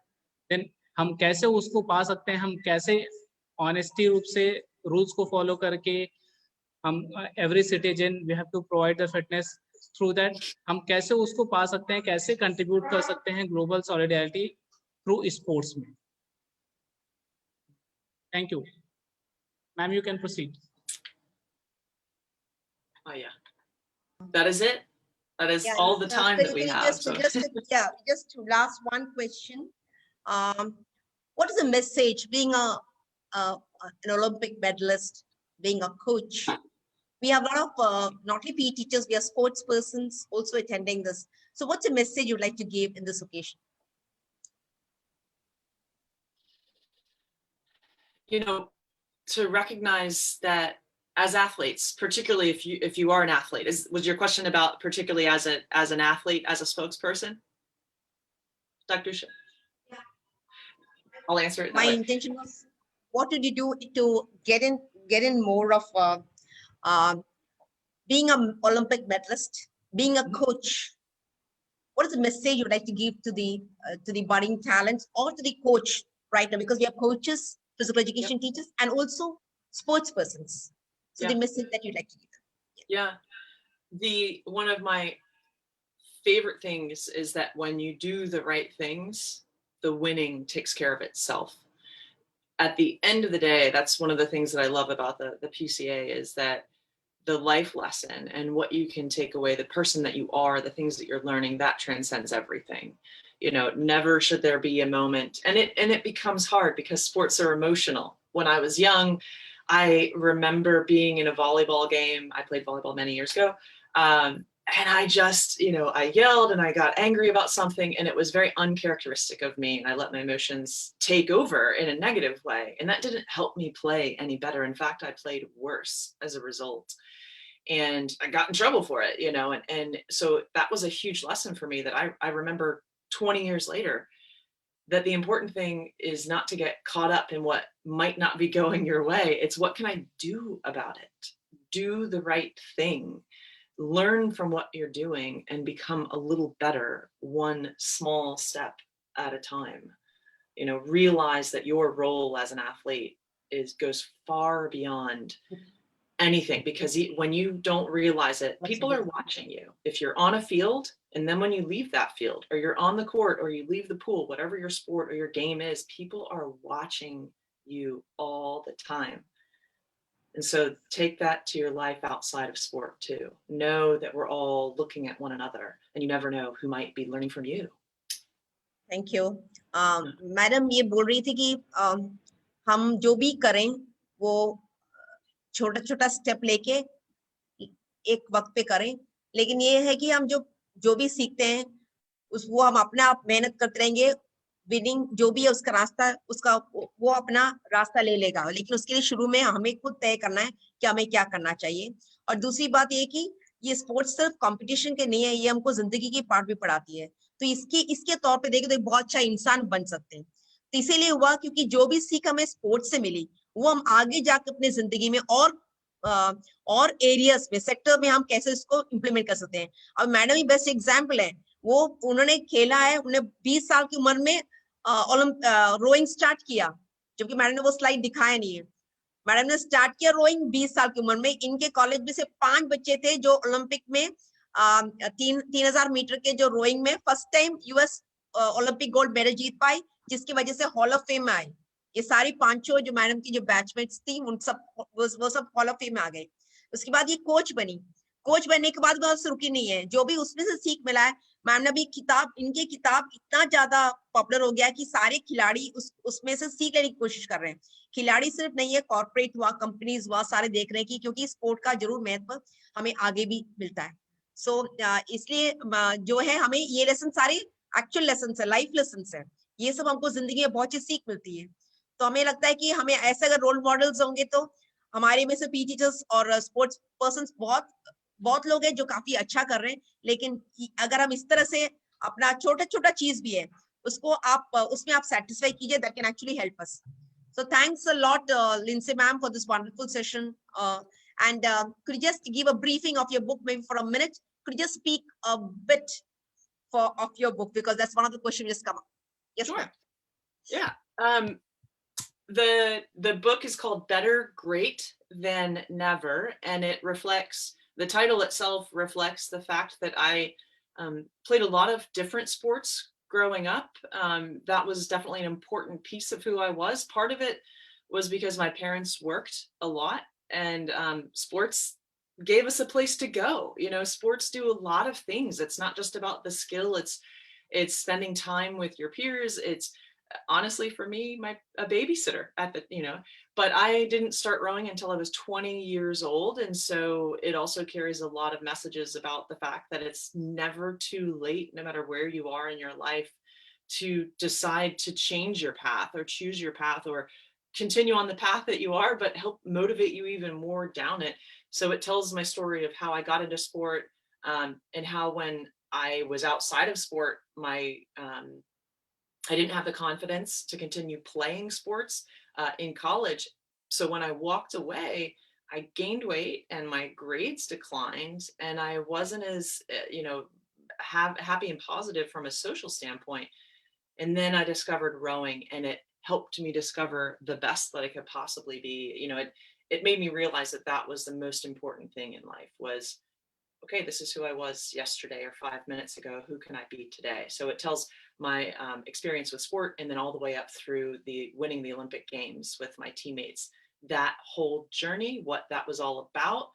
देन हम कैसे उसको पा सकते हैं, हम कैसे ऑनेस्टी रूप से रूल्स को फॉलो करके हम every citizen we have to provide the fitness through that, हम कैसे उसको पा सकते हैं, कैसे कंट्रीब्यूट कर सकते हैं ग्लोबल सॉलिडरिटी थ्रू स्पोर्ट्स में। Thank you ma'am, you can proceed. Oh yeah, that is it. That is all the time that we have. Just to last one question. What is the message, being an Olympic medalist, being a coach? We have a lot of not only PE teachers, we have sports persons also attending this. So what's the message you'd like to give in this occasion? You know, to recognize that as athletes, particularly if you are an athlete, was your question about particularly as an athlete, as a spokesperson, Dr. Shah? Yeah. I'll answer it. My intention was what did you do to get in more of being an Olympic medalist, being a coach? What is the message you would like to give to the budding talents or to the coach right now? Because we have coaches, physical education teachers, and also sports persons. So the message that you'd like to give. Yeah. One of my favorite things is that when you do the right things, the winning takes care of itself. At the end of the day, that's one of the things that I love about the PCA is that the life lesson and what you can take away, the person that you are, the things that you're learning, that transcends everything. You know, never should there be a moment, and it becomes hard because sports are emotional. When I was young, I remember being in a volleyball game. I played volleyball many years ago. And I just, you know, I yelled and I got angry about something, and it was very uncharacteristic of me. And I let my emotions take over in a negative way. And that didn't help me play any better. In fact, I played worse as a result. And I got in trouble for it, you know, and so that was a huge lesson for me that I remember 20 years later, that the important thing is not to get caught up in what might not be going your way. It's what can I do about it? Do the right thing. Learn from what you're doing and become a little better, one small step at a time. You know, realize that your role as an athlete goes far beyond anything, because when you don't realize it, people are watching you. If you're on a field, and then when you leave that field, or you're on the court, or you leave the pool, whatever your sport or your game is, people are watching you all the time. And so take that to your life outside of sport too. Know that we're all looking at one another, and you never know who might be learning from you. Thank you. Madam ये बोल रही थी कि हम जो भी करें वो छोटा छोटा स्टेप लेके एक वक्त पे करें, लेकिन ये है कि हम जो भी सीखते हैं वो हम अपना आप मेहनत करते रहेंगे, विनिंग जो भी है उसका रास्ता वो अपना रास्ता ले लेगा, लेकिन उसके लिए शुरू में हमें खुद तय करना है कि हमें क्या करना चाहिए। और दूसरी बात ये कि ये स्पोर्ट्स सिर्फ कंपटीशन के नहीं है, ये हमको जिंदगी की पाठ भी पढ़ाती है। तो इसके तौर पे देखें तो एक बहुत अच्छा इंसान बन सकते हैं। तो इसीलिए हुआ क्योंकि जो भी सीख हमें स्पोर्ट्स से मिली वो हम आगे जाकर अपनी जिंदगी में और एरियाज में, सेक्टर में हम कैसे इसको इम्प्लीमेंट कर सकते हैं। अब मैडम ही बेस्ट एग्जाम्पल है, वो उन्होंने खेला है, उन्होंने 20 साल की उम्र में रोइंग स्टार्ट किया, जबकि मैडम ने वो स्लाइड दिखाया नहीं है। मैडम ने स्टार्ट किया रोइंग 20 साल की उम्र में। इनके कॉलेज में से 5 बच्चे थे जो ओलंपिक में 3000 मीटर के जो रोइंग में first time US Olympic gold medal जीत पाई, जिसकी वजह से हॉल ऑफ फेम में आए। ये सारी पांचों जो मैडम की जो बैचमेट्स थी वो सब हॉल ऑफ फेम में आ गए। उसके बाद ये कोच बनी। कोच बनने के बाद बस रुकी नहीं है, जो भी उसमें से सीख मिला है, मैम ने भी इनके किताब इतना ज्यादा पॉपुलर हो गया कि सारे खिलाड़ी उसमें से सीख लेने की कोशिश कर रहे हैं। खिलाड़ी सिर्फ नहीं है, कॉर्पोरेट हुआ, कंपनीज हुआ, सारे देख रहे हैं कि क्योंकि स्पोर्ट का जरूर महत्व हमें आगे भी मिलता है। सो इसलिए जो है हमें ये लेसन सारे एक्चुअल लेसन है, लाइफ लेसन है, ये सब हमको जिंदगी में बहुत सी सीख मिलती है। तो हमें लगता है कि हमें ऐसे अगर रोल मॉडल्स होंगे तो हमारे में से पी टीचर्स और स्पोर्ट्स पर्सन बहुत लोग हैं जो काफी अच्छा कर रहे हैं, लेकिन अगर हम इस तरह से अपना छोटा छोटा चीज भी है उसको उसमें आप सेटिस्फाई कीजिए, that can actually help us. So thanks a lot, Lindsay ma'am, for this wonderful session. And could you just give a briefing of your book, maybe for a minute? Could you just speak a bit of your book, because that's one of the questions just come up. Yes, sure. Yeah. The book is called Better Great Than Never, and it reflects, the title itself reflects the fact that I played a lot of different sports growing up. That was definitely an important piece of who I was. Part of it was because my parents worked a lot, and sports gave us a place to go. You know, sports do a lot of things. It's not just about the skill. It's spending time with your peers. It's honestly, for me, a babysitter at the, you know, but I didn't start rowing until I was 20 years old. And so it also carries a lot of messages about the fact that it's never too late, no matter where you are in your life, to decide to change your path or choose your path or continue on the path that you are, but help motivate you even more down it. So it tells my story of how I got into sport, and how when I was outside of sport, I didn't have the confidence to continue playing sports. in college. So when I walked away, I gained weight and my grades declined, and I wasn't as, happy and positive from a social standpoint. And then I discovered rowing, and it helped me discover the best that I could possibly be. It made me realize that that was the most important thing in life was, okay, this is who I was yesterday or 5 minutes ago. Who can I be today? So it tells my experience with sport, and then all the way up through winning the Olympic Games with my teammates. That whole journey, what that was all about,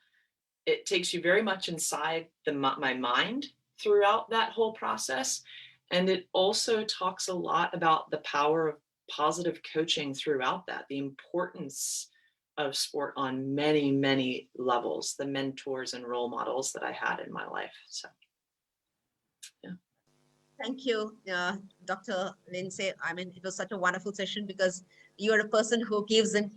it takes you very much inside my mind throughout that whole process. And it also talks a lot about the power of positive coaching throughout that, the importance of sport on many, many levels, the mentors and role models that I had in my life. So, yeah. Thank you, Dr. Lindsay. I mean, it was such a wonderful session because you're a person who gives in.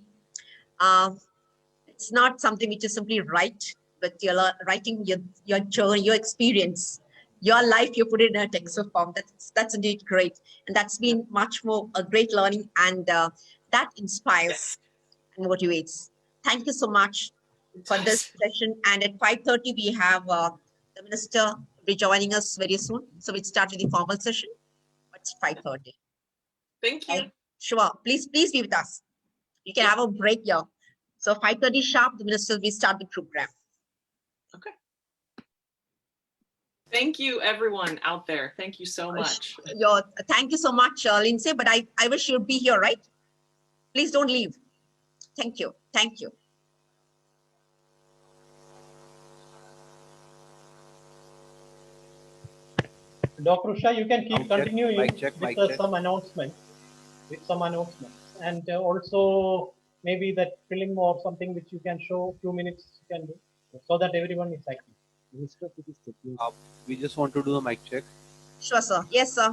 It's not something which is simply right, but you're writing your journey, your experience, your life. You put it in a text form. That's indeed great, and that's been much more a great learning, and that inspires and motivates. Thank you so much for this session. And at 5:30 we have the minister be joining us very soon. So we start with the formal session. It's 5:30. Thank you. Sure. Please be with us. You can have a break here. So 5:30 sharp, the minister will start the program. Okay. Thank you, everyone out there. Thank you so much. Thank you so much, Lindsay. But I wish you'd be here, right? Please don't leave. Thank you. Thank you. Dr. Usha, you can keep continuing with some announcements. And also maybe that film or something which you can show, 2 minutes you can do, so that everyone is active. We just want to do a mic check. Sure, sir. Yes, sir.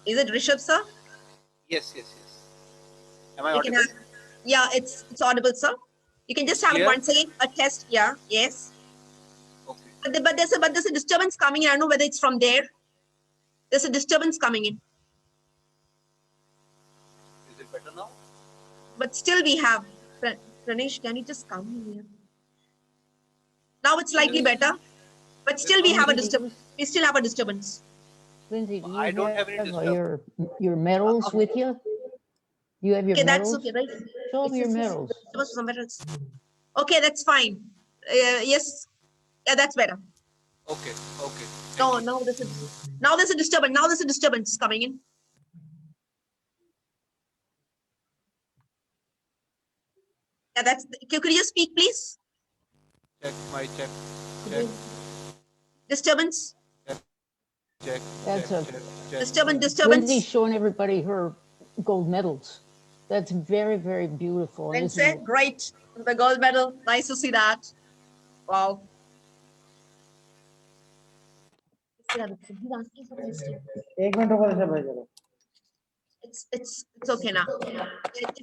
Is it Rishabh, sir? Yes. Am I audible? Yeah, it's audible, sir. You can just have it once again, a test. Yeah, yes. Okay. But there's a disturbance coming in. I don't know whether it's from there. There's a disturbance coming in. Is it better now? But still we have. Pranesh, can you just come in here? Now it's slightly better. But still we have a disturbance. We still have a disturbance. Lindsay, do you I don't have any disturbance. your medals with you? You have your medals? That's okay, right? Show them your medals. Okay, that's fine. Yes. Yeah, that's better. Okay. Now there's a disturbance. Now there's a disturbance coming in. Yeah, that's. Could you just speak, please? Check. Disturbance. Check. Disturbance. Lindsay's showing everybody her gold medals. That's very, very beautiful. Lindsay, great. The gold medal. Nice to see that. Wow. It's okay now.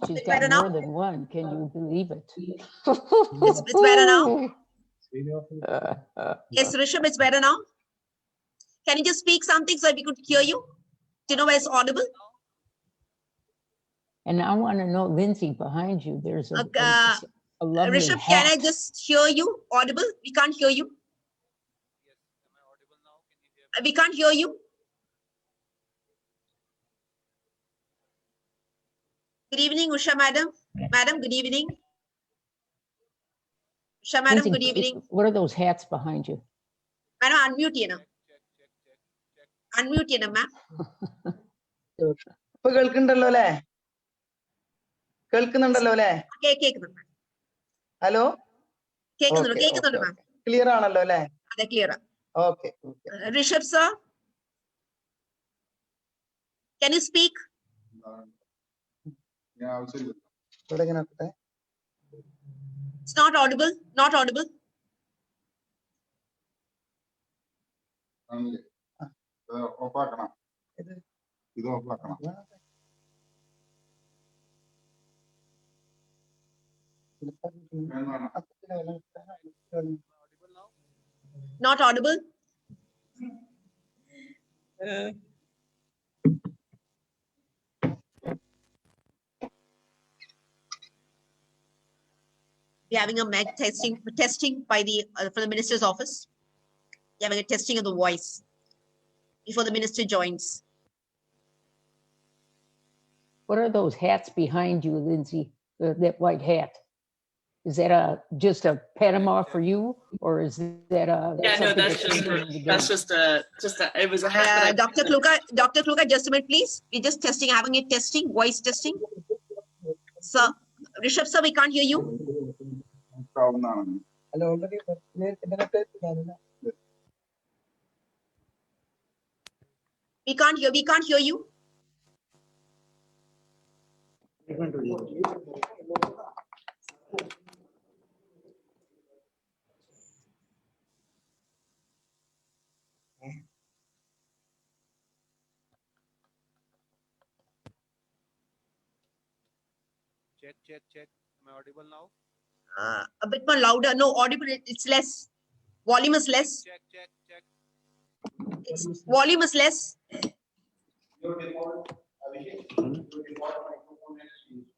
She's got more than one. Can you believe it? It's better now. Yes, Rishabh, it's better now. Can you just speak something so we could hear you? Do you know where it's audible? And I want to know, Lindsay, behind you, there's a lovely Rishabh, hat. can I just hear you? Audible? We can't hear you. Yes, am I audible now? Can you hear me? We can't hear you. Good evening, Usha madam. Madam, good evening. Usha madam, Lindsay, good evening. What are those hats behind you? Madam, unmute you now. Unmute you now, ma'am. Hello? Clear ആണല്ലോ അല്ലേ? Clear. Okay. Rishabh sir, can you speak? It's not audible. Not audible. Not audible. We're having a mic testing by from the minister's office. We're having a testing of the voice before the minister joins. What are those hats behind you, Lindsay? That white hat? Is that just a Panama for you, or is that a? Yeah, no, something that's that came during the day? just a it was a hat that Dr. Kluka, just a minute, please. We're just testing, having a testing, voice testing. Sir, Rishabh sir, we can't hear you. We can't hear you. Check. Am I audible now? A bit more louder. No, audible. It's less. Volume is less. Check. Volume is less. Your default, Abhishek, your default microphone is used.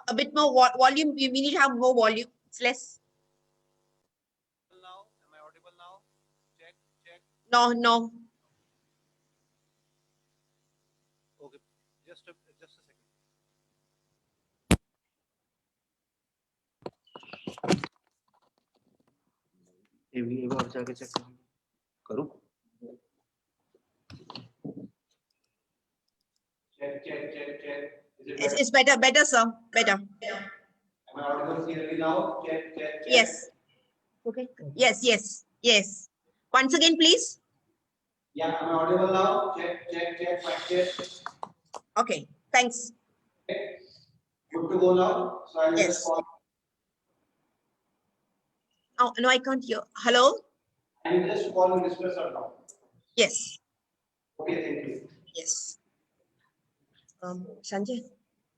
A bit more volume. We need to have more volume. It's less. Now, am I audible now? Check. No. Okay, just a second. एक बार जाके check करूं Check. It's better, sir. Better. Am I audible clearly now? Check. Yes. Okay. Yes. Once again, please. Yeah, am I audible now? Check. Okay. Thanks. Okay. Good to go now. So I will just call. Oh, no, I can't hear. Hello? I will just call Mr. Sir now. Yes. Okay, thank you. Yes. Sanjay,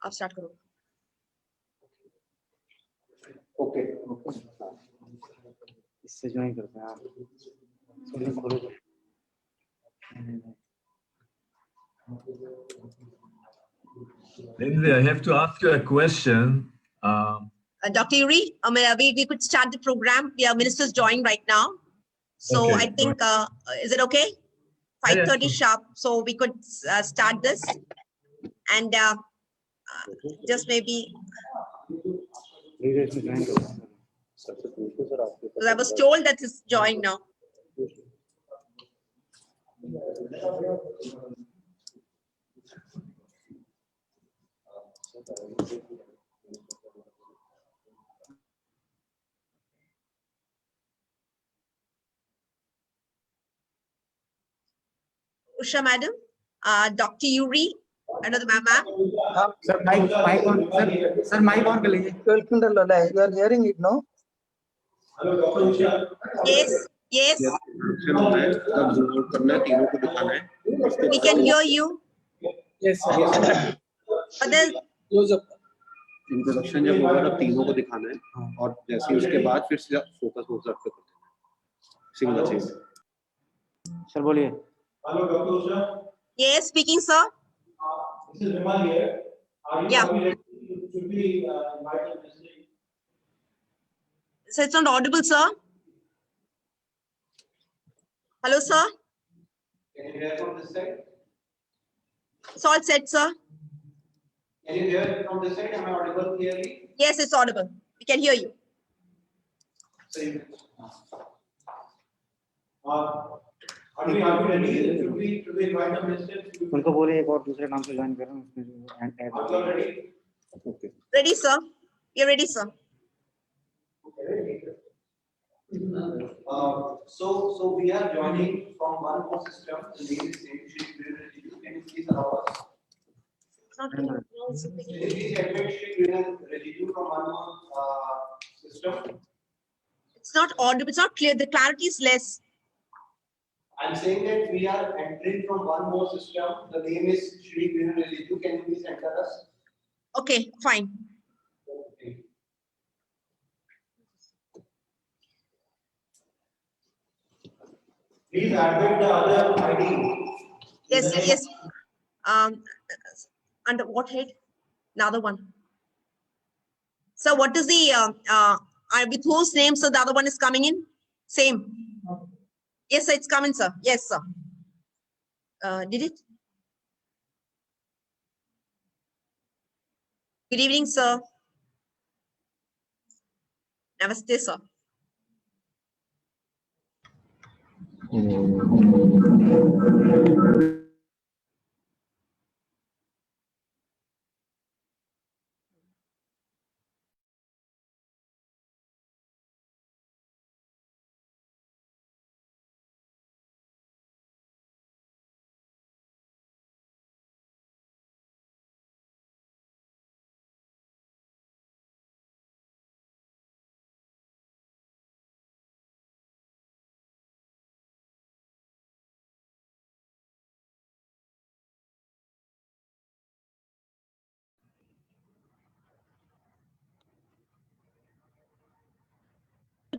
आप start करो. Okay इससे join करते हैं आप Lindsay, I have to ask you a question. Dr. Yuri, we could start the program. We have ministers joining right now. So Okay, I think, is it okay? 5:30 Yeah. sharp. So we could start this. And just maybe. I was told that it's joined now. Usha madam, Dr. Yuri, another ma'am. Sir, mic on. Sir, mic on कर लीजिए. You are hearing it, no? Yes. We can hear you. Yes, sir. But then, Close up. Introduction जब होगा तब तीनों को दिखाना है और जैसे ही उसके बाद फिर से फोकस हो सकते हैं सिंगल चीज. सर बोलिए. Hello doctor Usha. Yes, speaking, sir. This is Vimal here. Are you should be invited to speak? So it's not audible, sir. Hello, sir. Can you hear from this side? It's all set, sir. Can you hear from this side? Am I audible clearly? Yes, it's audible. We can hear you. Are we ready? Should we invite the minister? उनको बोले एक और दूसरे नाम से join करें उसमें Are you ready? Okay. Ready, sir. You're ready, sir. So we are joining from one more system. The name is same. Can you please allow us? Can you please admit Shri from one more system? It's not audible. It's not clear. The clarity is less. I'm saying that we are entering from one more system. The name is Shri Raju. Can you please enter us? Okay, fine. Okay. Please admit the other ID. Yes, yes. Under what head? Another one. So what is the, with whose name, so the other one is coming in? Same. Yes, sir, it's coming, sir. Yes, sir. Did it? Good evening, sir. Namaste, sir.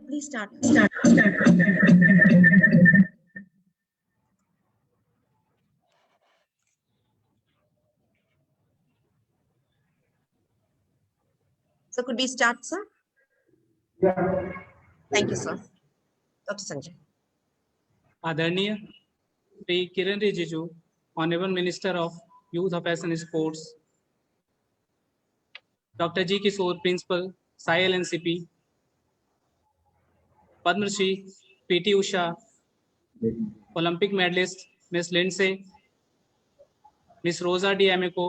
Please start. So could we start, sir? Yeah. Thank you, sir. Dr. Sanjay. आदरणीय Shri Kiren Rijiju, honourable minister of youth affairs and sports, doctor G Kishore, principal SAI LNCP, Padmashri PT Usha, Olympic medalist miss Lindsey, miss Rosa D'Amico,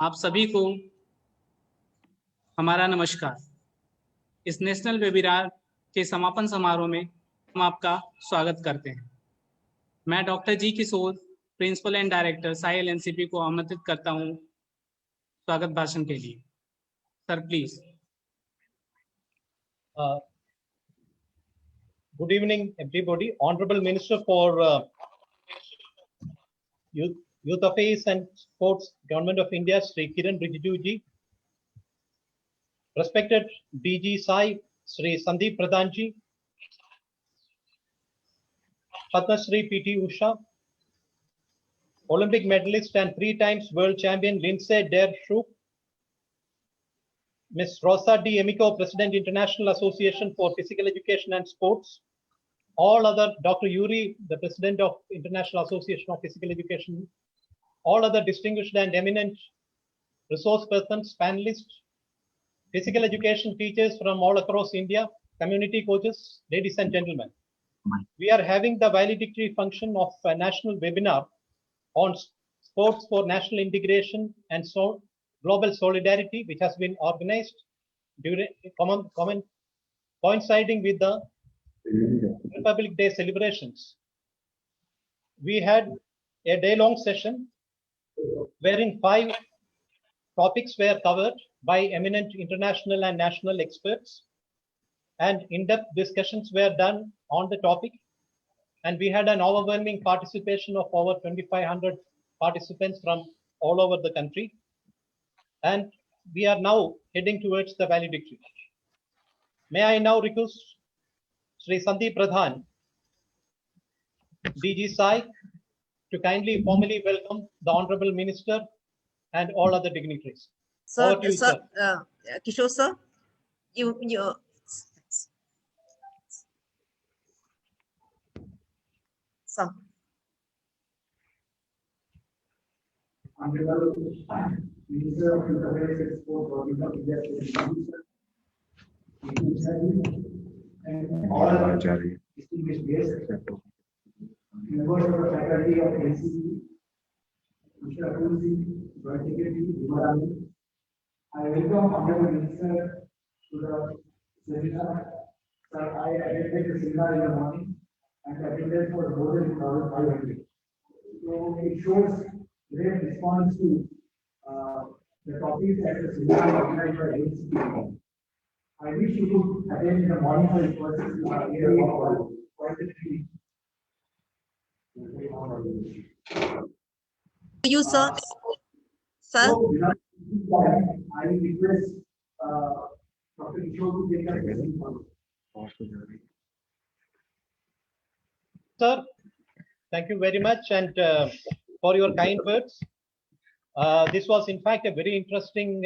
आप सभी को हमारा नमस्कार। इस national webinar के समापन समारोह में हम आपका स्वागत करते हैं। मैं doctor G Kishore, principal and director SAI LNCP को आमंत्रित करता हूं स्वागत भाषण के लिए। Sir please. Good evening, everybody. Honorable Minister for Youth Affairs and Sports, Government of India, Sri Kiran Rijiju ji. Respected DG Sai, Sri Sandeep Pradhan ji. Padma Shri PT Usha. Olympic medalist and 3 times world champion Lindsay Dershuk. Ms. Rosa D. Emiko, President, International Association for Physical Education and Sports. All other, Dr. Yuri, the President of International Association of Physical Education. All other distinguished and eminent resource persons, panelists, physical education teachers from all across India, community coaches, ladies and gentlemen. We are having the valedictory function of a national webinar on sports for national integration and global solidarity, which has been organized during coinciding with the Republic Day celebrations. We had a day-long session wherein 5 topics were covered by eminent international and national experts, and in-depth discussions were done on the topic, and we had an overwhelming participation of over 2,500 participants from all over the country, and we are now heading towards the valedictory. May I now request Sri Sandeep Pradhan, DG Sai, to kindly formally welcome the Honorable Minister and all other dignitaries. Sir, Over to you, sir. Kishore sir, you sir. Honorable Minister of Youth Affairs and Sports, Government of India, and all other distinguished guests, members of the faculty of NCC, Mr. Atul, Joint Secretary, Vimarani. I welcome Honorable Minister to the seminar. Sir, I attended the seminar in the morning and attended for more than 1,500. So it shows great response to the topics at the seminar organized by NCC. I wish you could attend in the morning, so it was really quite a treat. You, sir. Sir. So, I request Dr. Kishore to take a question. Sir, Thank you very much, and for your kind words. This was in fact a very interesting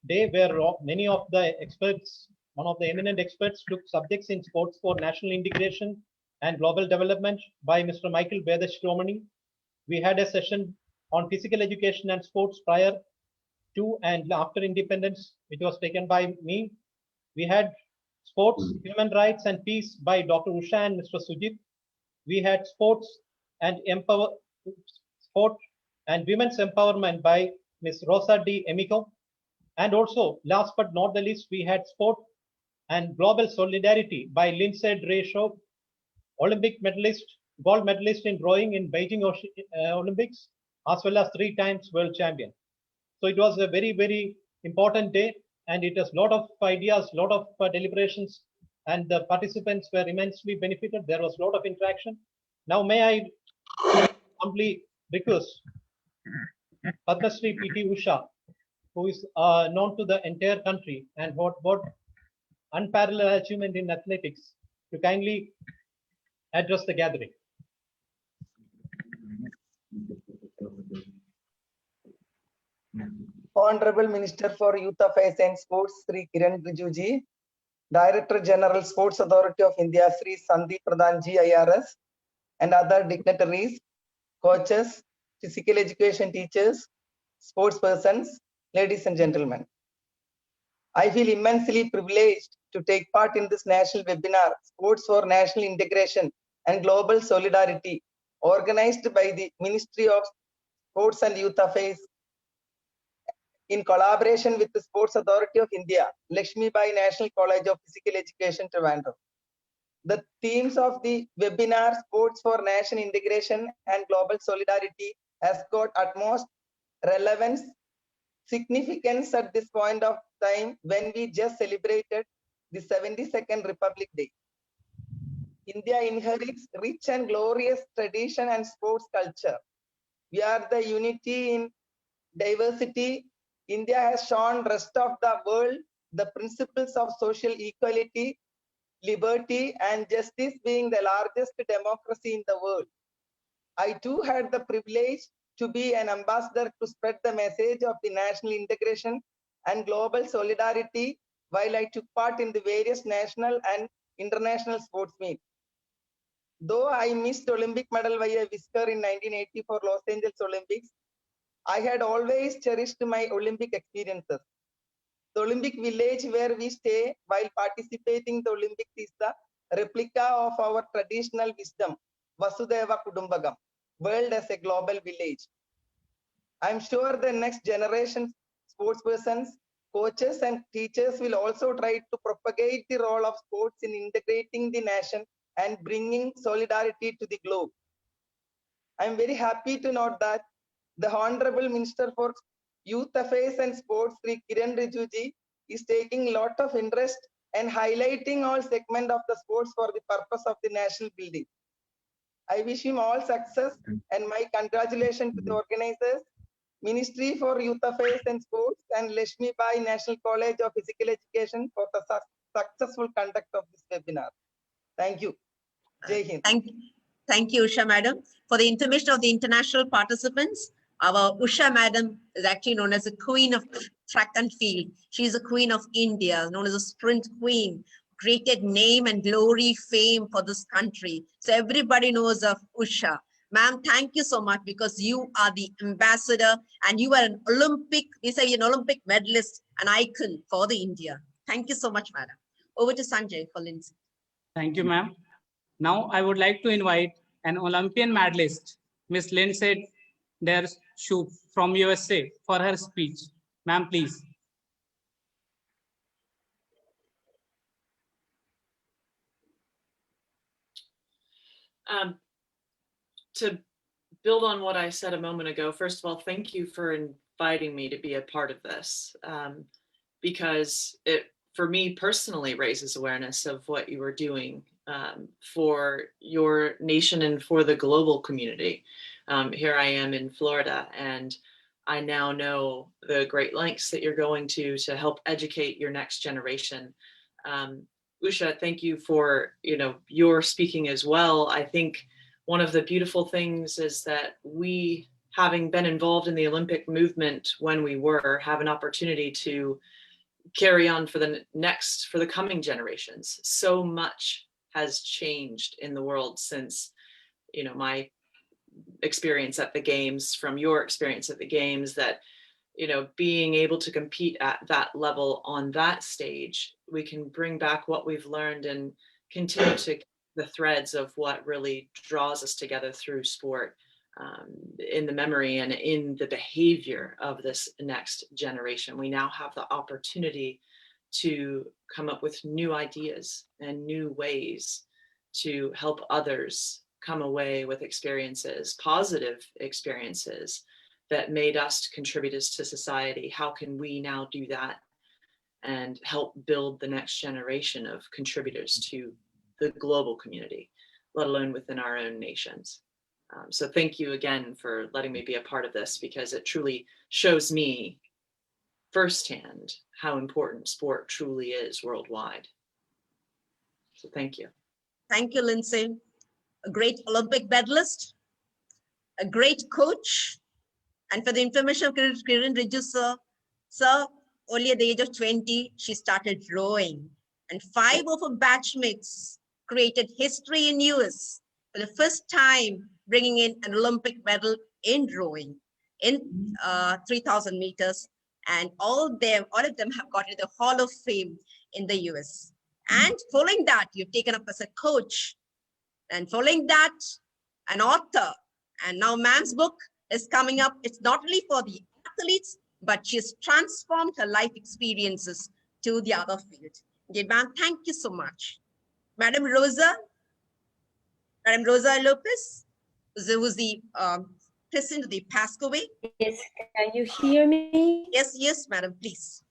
day where many of the experts, one of the eminent experts, took subjects in sports for national integration and global development by Mr. Michael Vedashromani. We had a session on physical education and sports prior to and after independence, which was taken by me. We had sports, human rights and peace by Dr. Usha and Mr. Sujit. We had sports and sport and women's empowerment by Ms. Rosa D. Emico. And also, last but not the least, we had sport and global solidarity by Lindsay Drayshaw, Olympic medalist, gold medalist in rowing in Beijing Olympics, as well as 3 times world champion. So it was a very, very important day, and it has a lot of ideas, a lot of deliberations, and the participants were immensely benefited. There was a lot of interaction. Now, may I humbly request Padma Shri P.T. Usha, who is known to the entire country and what unparalleled achievement in athletics, to kindly address the gathering. Honorable Minister for Youth Affairs and Sports, Sri Kiran Rijiju, Director General Sports Authority of India, Sri Sandeep Pradhan Ji, IRS, and other dignitaries, coaches, physical education teachers, sports persons, ladies and gentlemen. I feel immensely privileged to take part in this national webinar, Sports for National Integration and Global Solidarity, organized by the Ministry of Sports and Youth Affairs in collaboration with the Sports Authority of India, Lakshmi Bai National College of Physical Education, Trivandrum. The themes of the webinar, Sports for National Integration and Global Solidarity, has got utmost relevance, significance at this point of time when we just celebrated the 72nd Republic Day. India inherits rich and glorious tradition and sports culture. We are the unity in diversity. India has shown rest of the world the principles of social equality, liberty and justice, being the largest democracy in the world. I too had the privilege to be an ambassador to spread the message of the national integration and global solidarity while I took part in the various national and international sports meets. Though I missed Olympic medal by a whisker in 1980 for Los Angeles Olympics, I had always cherished my Olympic experiences. The Olympic village where we stay while participating in the Olympics is the replica of our traditional wisdom, Vasudhaiva Kudumbakam, world as a global village. I'm sure the next generation sportspersons, coaches and teachers will also try to propagate the role of sports in integrating the nation and bringing solidarity to the globe. I'm very happy to note that the Honorable Minister for Youth Affairs and Sports, Sri Kiran Rijiju, is taking a lot of interest and highlighting all segments of the sports for the purpose of the national building. I wish him all success and my congratulations to the organizers, Ministry for Youth Affairs and Sports and Lakshmi Bai National College of Physical Education for the successful conduct of this webinar. Thank you. Jai Hind. Thank you, Usha Madam. For the information of the international participants, our Usha Madam is actually known as the Queen of Track and Field. She is the Queen of India, known as a Sprint Queen, created name and glory, fame for this country. So everybody knows of Usha. Ma'am, thank you so much because you are the ambassador and you are an Olympic, we say an Olympic medalist, an icon for the India. Thank you so much, Madam. Over to Sanjay for Lindsay. Thank you, ma'am. Now I would like to invite an Olympian medalist, Miss Lindsay Drayshaw from USA for her speech. Ma'am, please. To build on what I said a moment ago, first of all, thank you for inviting me to be a part of this, because it, for me personally, raises awareness of what you are doing for your nation and for the global community. Here I am in Florida, and I now know the great lengths that you're going to help educate your next generation. Usha, thank you for your speaking as well. I think one of the beautiful things is that we, having been involved in the Olympic movement when we were, have an opportunity to carry on for the coming generations. So much has changed in the world since, you know, my experience at the games, from your experience at the games, that, you know, being able to compete at that level on that stage, we can bring back what we've learned and continue to the threads of what really draws us together through sport, in the memory and in the behavior of this next generation. We now have the opportunity to come up with new ideas and new ways to help others come away with experiences, positive experiences that made us contributors to society. How can we now do that and help build the next generation of contributors to the global community, let alone within our own nations? So thank you again for letting me be a part of this, because it truly shows me firsthand how important sport truly is worldwide. So thank you. Thank you, Lindsay. A great Olympic medalist, a great coach. And for the information of Kiran Rijiju, sir, only at the age of 20, she started rowing. And 5 of her batchmates created history in US for the first time, bringing in an Olympic medal in rowing in 3,000 meters. And all of them have got into the Hall of Fame in the US. And following that, you've taken up as a coach. And following that, an author. And now ma'am's book is coming up. It's not only for the athletes, but she's transformed her life experiences to the other field. Okay, ma'am, thank you so much. Madam Rosa Lopez, who's the president of the Pascoway. Yes, can you hear me? Yes, madam, please.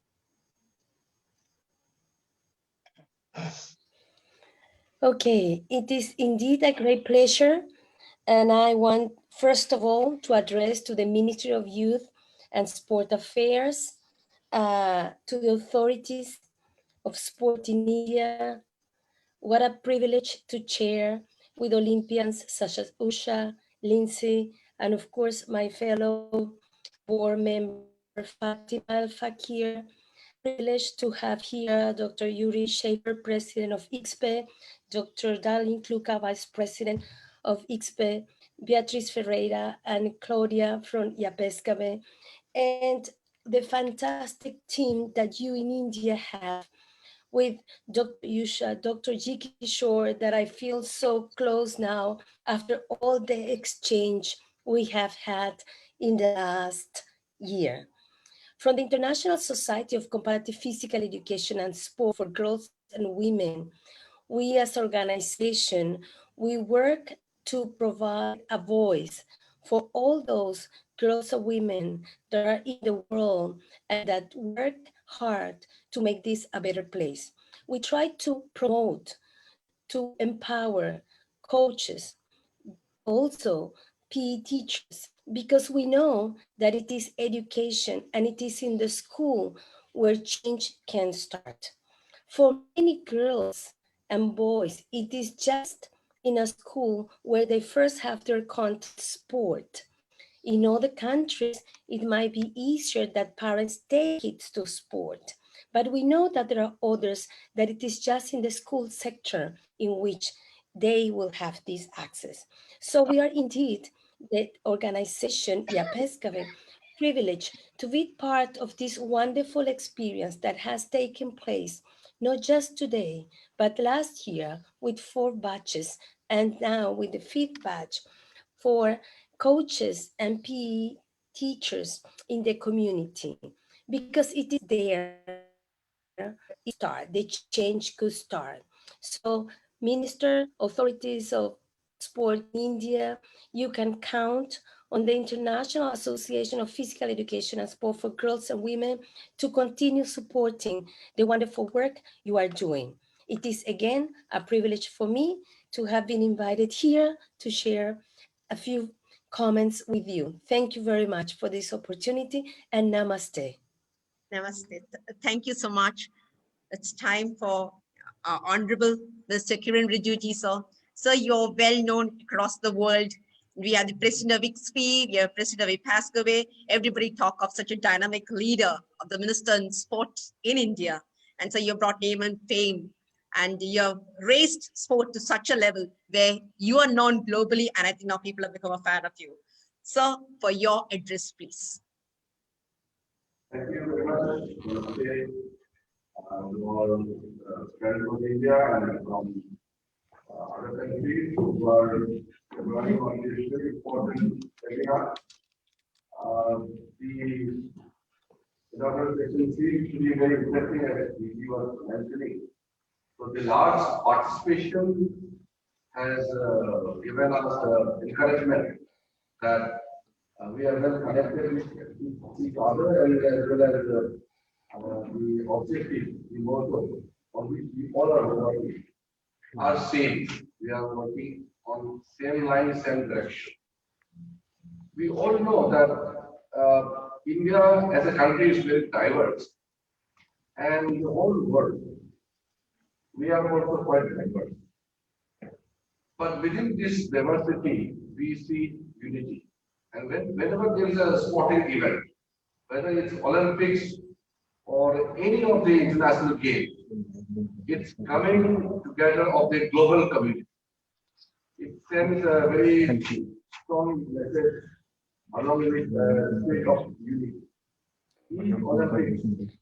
Okay, it is indeed a great pleasure. And I want, first of all, to address to the Ministry of Youth and Sport Affairs, to the authorities of sport in India. What a privilege to chair with Olympians such as Usha, Lindsay, and of course, my fellow board member, Fatima Al-Fakir. Privileged to have here Dr. Yuri Shaper, President of ICSPE, Dr. Darlene Kluka, Vice President of ICSPE, Beatriz Ferreira, and Claudia from IAPESCABE, and the fantastic team that you in India have with Dr. Yusha, Dr. G. Kishore, that I feel so close now after all the exchange we have had in the last year. From the International Society of Comparative Physical Education and Sport for Girls and Women, we as an organization, we work to provide a voice for all those girls and women that are in the world and that work hard to make this a better place. We try to promote, to empower coaches, also PE teachers, because we know that it is education and it is in the school where change can start. For many girls and boys, it is just in a school where they first have their contact sport. In other countries, it might be easier that parents take kids to sport. But we know that there are others that it is just in the school sector in which they will have this access. So we are indeed the organization, IAPESCABE, privileged to be part of this wonderful experience that has taken place, not just today, but last year with 4 batches, and now with the 5th batch for coaches and PE teachers in the community, because it is there the change could start. So minister, authorities of sport in India, you can count on the International Association of Physical Education and Sport for Girls and Women to continue supporting the wonderful work you are doing. It is again a privilege for me to have been invited here to share a few comments with you. Thank you very much for this opportunity, and namaste. Namaste. Thank you so much. It's time for our Honorable Mr. Kiran Rijiju, sir, So you're well known across the world. We have the President of ICSP, we have President of passed away. Everybody talk of such a dynamic leader of the Minister in Sport in India. And so you brought name and fame, and you have raised sport to such a level where you are known globally, and I think now people have become a fan of you. So for your address, please. Thank you very much. Namaste. To all friends from India and from other countries who are joining on this very important webinar. The inaugural session seems to be very interesting, as we was mentioning. So the large participation has given us encouragement that we are well connected with each other, and as well as the objective, the motto on which we all are working are same. We are working on same line, same direction. We all know that India as a country is very diverse, and the whole world, we are also quite diverse. But within this diversity, we see unity. And whenever there is a sporting event, whether it's Olympics or any of the international games, it's coming together of the global community. It sends a very strong message along with the spirit of unity. Each Olympics,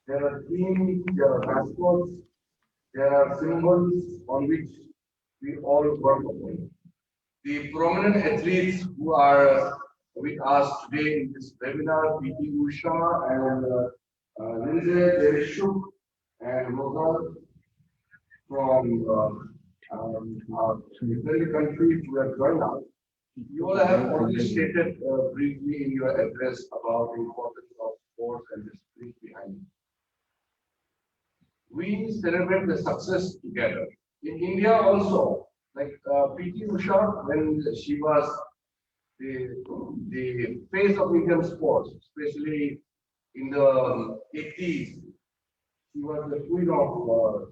there are themes, there are mascots, there are symbols on which we all work upon. The prominent athletes who are with us today in this webinar, PT Usha and Lindsay Dereshuk and Rosa from different countries who have joined us. You all have already stated briefly in your address about the importance of sports and the spirit behind it. We celebrate the success together. In India also, like PT Usha, when she was the face of Indian sports, especially in the 80s, she was the queen of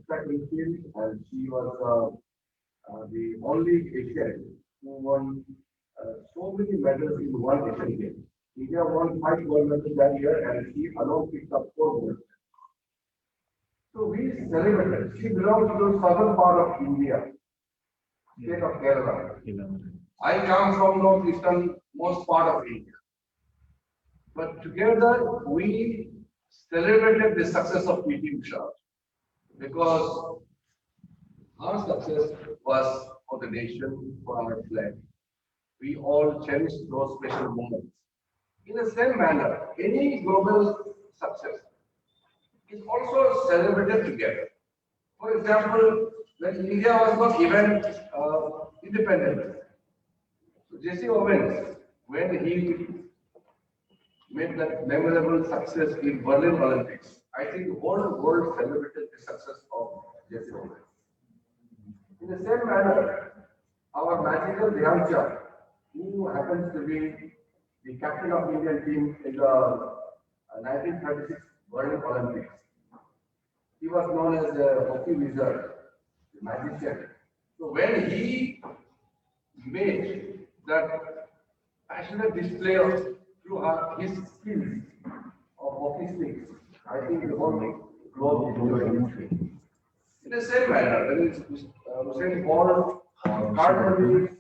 track and field, and she was the only Asian who won so many medals in one Asian game. India won 5 gold medals that year, and she alone picked up 4 gold medals. So we celebrated. She belongs to the southern part of India, state of Kerala. I come from northeastern most part of India. But together we celebrated the success of PT Usha because our success was for the nation, for our flag. We all cherish those special moments. In the same manner, any global success is also celebrated together. For example, when India was not even independent, so Jesse Owens, when he made that memorable success in Berlin Olympics, I think the whole world celebrated the success of Jesse Owens. In the same manner, our magical Dhyan Chand, who happens to be the captain of the Indian team in the 1936 Berlin Olympics, he was known as the hockey wizard, the magician. So when he made that passionate display through his skills of hockey sticks, I think the whole globe enjoyed it. In the same manner, whether it's Usain Bolt or Carter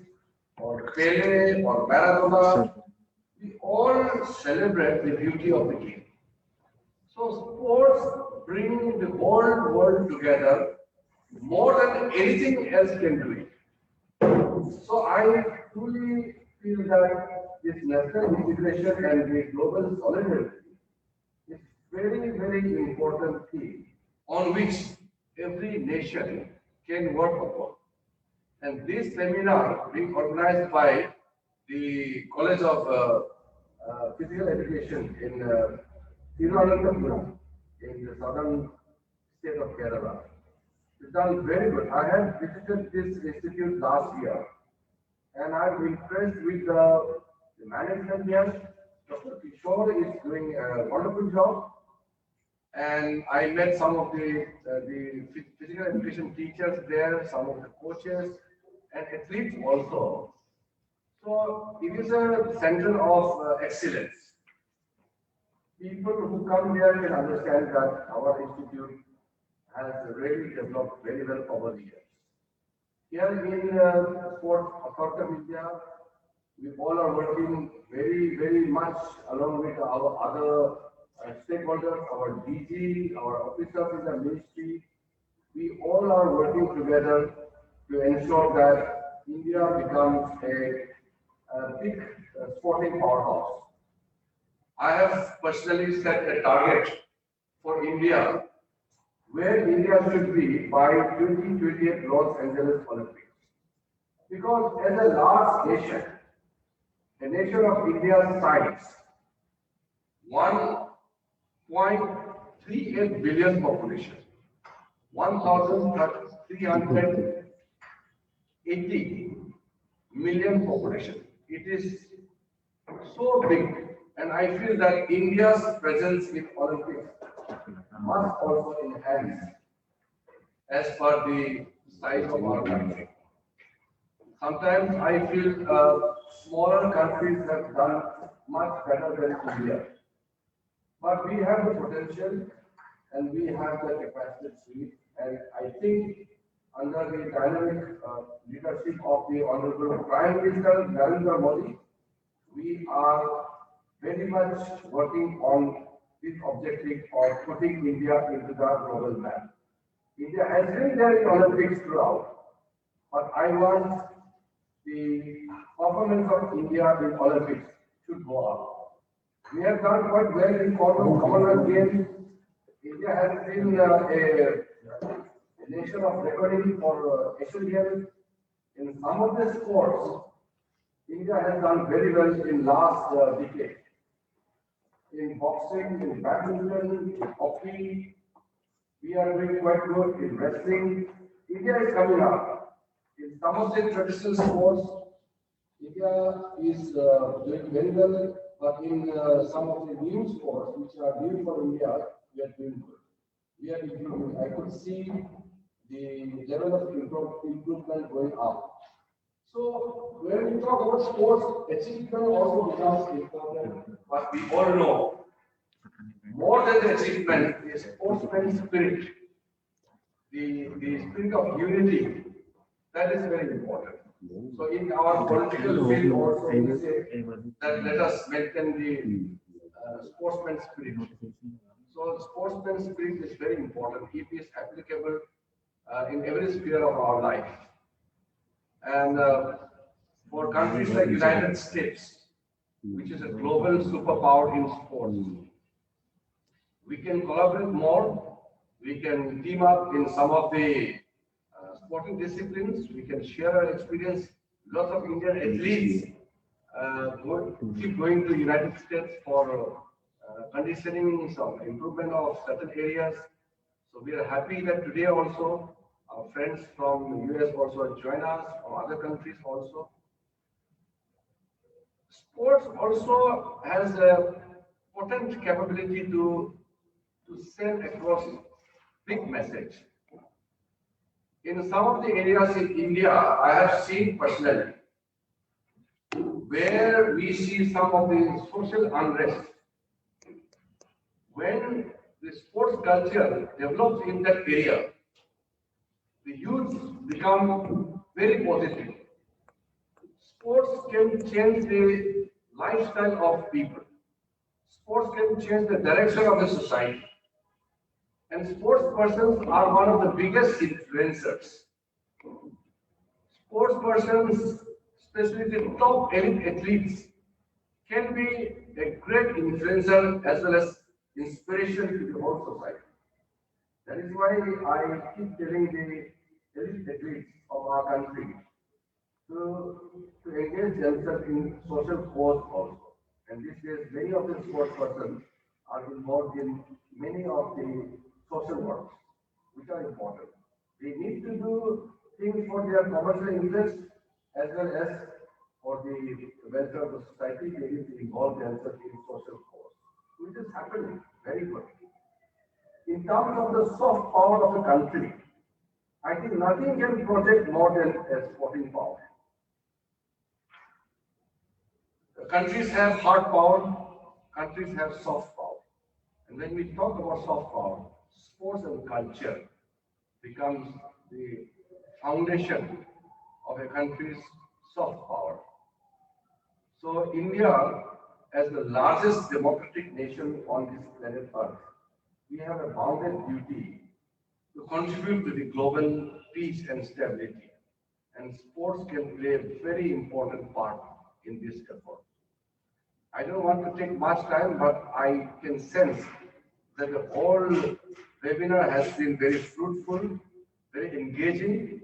or Pele or Maradona, we all celebrate the beauty of the game. So sports bring the whole world together more than anything else can do it. So I truly feel that this national integration and the global solidarity is very, very important thing on which every nation can work upon. And this seminar being organized by the College of Physical Education in Thiruvananthapuram in the southern state of Kerala. It's done very good. I had visited this institute last year, and I'm impressed with the management here. Dr. Kishore is doing a wonderful job. And I met some of the physical education teachers there, some of the coaches, and athletes also. So it is a center of excellence. People who come here can understand that our institute has really developed very well over the years. Here in Sport Authority of India, we all are working very much along with our other stakeholders, our DG, our officers in the ministry. We all are working together to ensure that India becomes a big sporting powerhouse. I have personally set a target for India where India should be by 2028 Los Angeles Olympics. Because as a large nation, a nation of India's size, 1.38 billion population, 1,380 million population. It is so big, and I feel that India's presence in Olympics must also enhance as per the size of our country. Sometimes I feel smaller countries have done much better than India. But we have the potential and we have the capacity, and I think under the dynamic leadership of the Honorable Prime Minister Narendra Modi, we are very much working on this objective of putting India into the global map. India has been there in Olympics throughout, but I want the performance of India in Olympics should go up. We have done quite well in Commonwealth Games. India has been a nation of recording for Asian Games. In some of the sports, India has done very well in last decade. In boxing, in badminton, in hockey, we are doing quite good. In wrestling, India is coming up. In some of the traditional sports, India is doing very well, but in some of the new sports, which are new for India, we are doing good. We are improving. I could see the level of improvement going up. So when we talk about sports, achievement also becomes important, but we all know more than the achievement is sportsman spirit, the spirit of unity. That is very important. So in our political field also we say that let us maintain the sportsman spirit. So sportsman spirit is very important. It is applicable in every sphere of our life. And for countries like United States, which is a global superpower in sports, we can collaborate more. We can team up in some of the sporting disciplines. We can share our experience. Lots of Indian athletes keep going to United States for conditioning, some improvement of certain areas. So we are happy that today also our friends from the US also join us, from other countries also. Sports also has a potent capability to send across big message. In some of the areas in India, I have seen personally, where we see some of the social unrest. When the sports culture develops in that area, the youth become very positive. Sports can change the lifestyle of people. Sports can change the direction of the society. And sports persons are one of the biggest influencers. Sports persons, especially the top elite athletes, can be a great influencer as well as inspiration to the whole society. That is why I keep telling the elite athletes of our country to engage themselves in social cause also. And these days, many of the sports persons are involved in many of the social works, which are important. They need to do things for their commercial interests as well as for the welfare of the society. They need to involve themselves in social cause, which is happening very good. In terms of the soft power of the country, I think nothing can project more than a sporting power. Countries have hard power, countries have soft power. And when we talk about soft power, sports and culture becomes the foundation of a country's soft power. So India, as the largest democratic nation on this planet Earth, we have a bounden duty to contribute to the global peace and stability. And sports can play a very important part in this effort. I don't want to take much time, but I can sense that the whole webinar has been very fruitful, very engaging.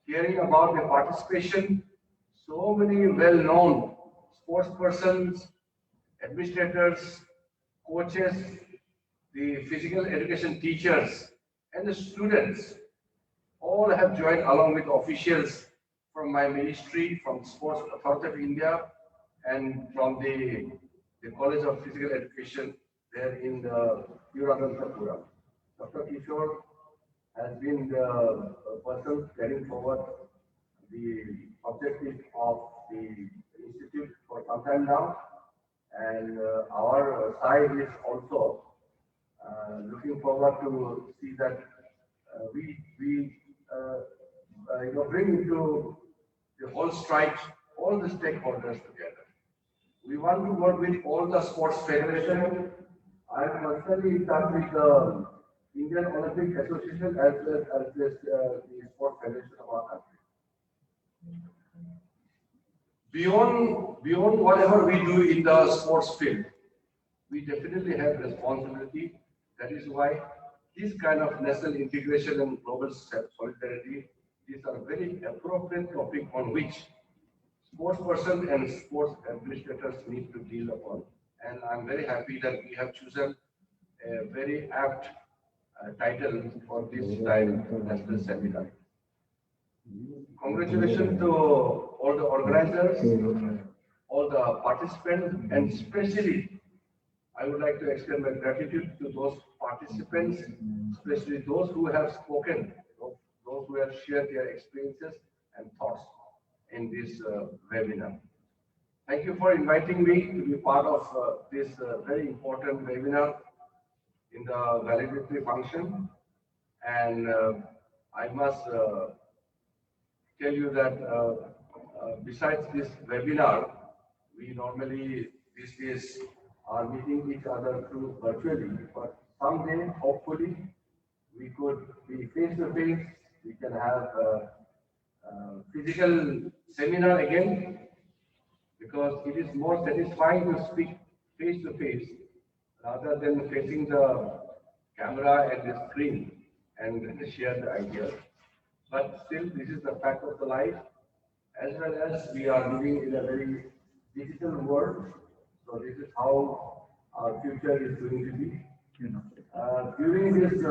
Hearing about the participation, so many well-known sports persons, administrators, coaches, the physical education teachers, and the students all have joined along with officials from my ministry, from Sports Authority of India, and from the College of Physical Education there in the Puram. Dr. Kishore has been the person carrying forward the objective of the institute for some time now, and our side is also looking forward to see that we bring into the whole strike all the stakeholders together. We want to work with all the sports federation. I am personally in touch with the Indian Olympic Association as well as the Sports Federation of our country. Beyond whatever we do in the sports field, we definitely have responsibility. That is why this kind of national integration and global solidarity, these are very appropriate topic on which sports persons and sports administrators need to deal upon. And I'm very happy that we have chosen a very apt title for this time national seminar. Congratulations to all the organizers, all the participants, and especially I would like to extend my gratitude to those participants, especially those who have spoken, those who have shared their experiences and thoughts in this webinar. Thank you for inviting me to be part of this very important webinar in the valedictory function. And I must tell you that besides this webinar, we normally these days are meeting each other through virtually, but someday, hopefully, we could be face to face. We can have a physical seminar again, because it is more satisfying to speak face to face rather than facing the camera and the screen and share the ideas. But still, this is the fact of the life, as well as we are living in a very digital world. So this is how our future is going to be. During this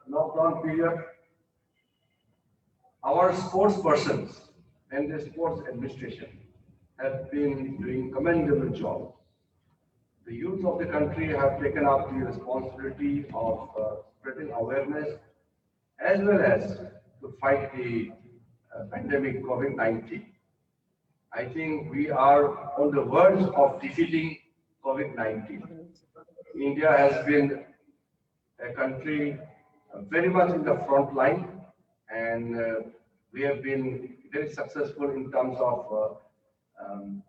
lockdown period, our sports persons and the sports administration have been doing commendable job. The youth of the country have taken up the responsibility of spreading awareness as well as to fight the pandemic COVID-19. I think we are on the verge of defeating COVID-19. India has been a country very much in the front line, and we have been very successful in terms of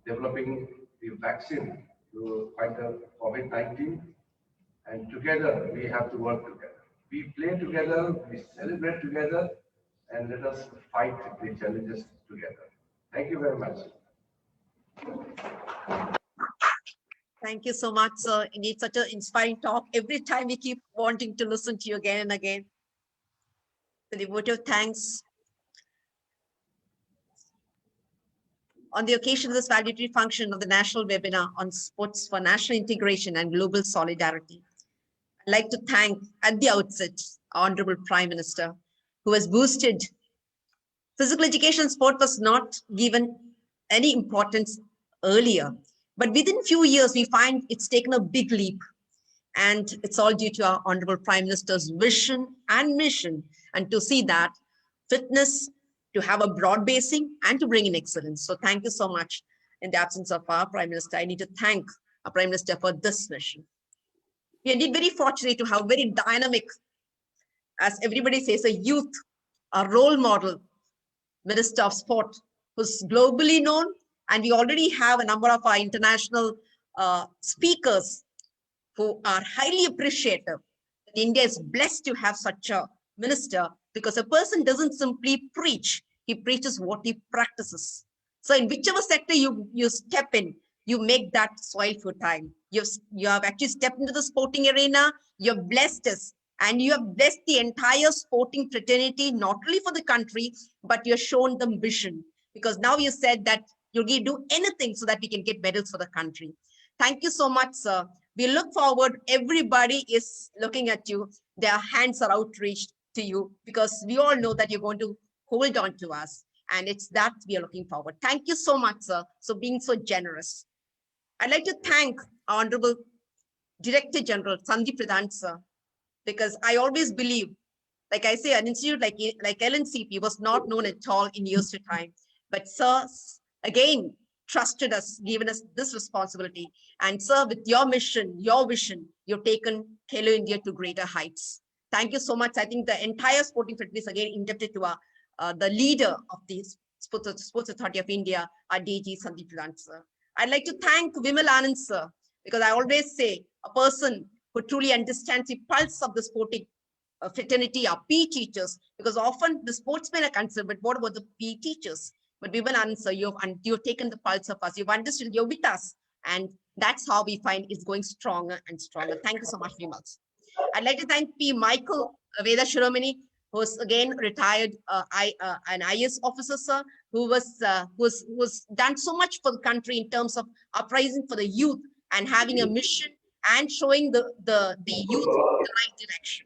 developing the vaccine to fight the COVID-19. And together, we have to work together. We play together, we celebrate together, and let us fight the challenges together. Thank you very much. Thank you so much, sir. Indeed, such an inspiring talk. Every time we keep wanting to listen to you again and again. The devoted thanks. On the occasion of this valedictory function of the national webinar on sports for national integration and global solidarity, I'd like to thank at the outset our Honorable Prime Minister, who has boosted physical education. Sport was not given any importance earlier, but within few years, we find it's taken a big leap. And it's all due to our Honorable Prime Minister's vision and mission And to see that fitness, to have a broad basing and to bring in excellence. So thank you so much. In the absence of our Prime Minister, I need to thank our Prime Minister for this mission. We are indeed very fortunate to have very dynamic, as everybody says, a youth, a role model Minister of Sport who's globally known. And we already have a number of our international speakers who are highly appreciative. India is blessed to have such a minister, because a person doesn't simply preach, he preaches what he practices. So in whichever sector you step in, you make that soil fertile. You have actually stepped into the sporting arena, you have blessed us, and you have blessed the entire sporting fraternity, not only for the country, but you have shown them vision. Because now you said that you'll do anything so that we can get medals for the country. Thank you so much, sir. We look forward. Everybody is looking at you. Their hands are outreached to you, because we all know that you're going to hold on to us. And it's that we are looking forward. Thank you so much, sir, for being so generous. I'd like to thank our Honorable Director General, Sandeep Pradhan, sir, because I always believe, like I say, an institute like LNCP was not known at all in years to time. But sir, again, trusted us, given us this responsibility. And sir, with your mission, your vision, you've taken Khelo India to greater heights. Thank you so much. I think the entire sporting fraternity is again indebted to the leader of the Sports Authority of India, our DG Sandeep Pradhan, sir. I'd like to thank Vimal Anand, sir, because I always say a person who truly understands the pulse of the sporting fraternity are PE teachers, because often the sportsmen are concerned, but what about the PE teachers? But we will answer, you've taken the pulse of us, you've understood, you're with us, and that's how we find it's going stronger and stronger. Thank you so much, Vimal. I'd like to thank P. Michael Veda Shiromani, who's again retired an IS officer, sir, who was done so much for the country in terms of uprising for the youth and having a mission and showing the youth the right direction.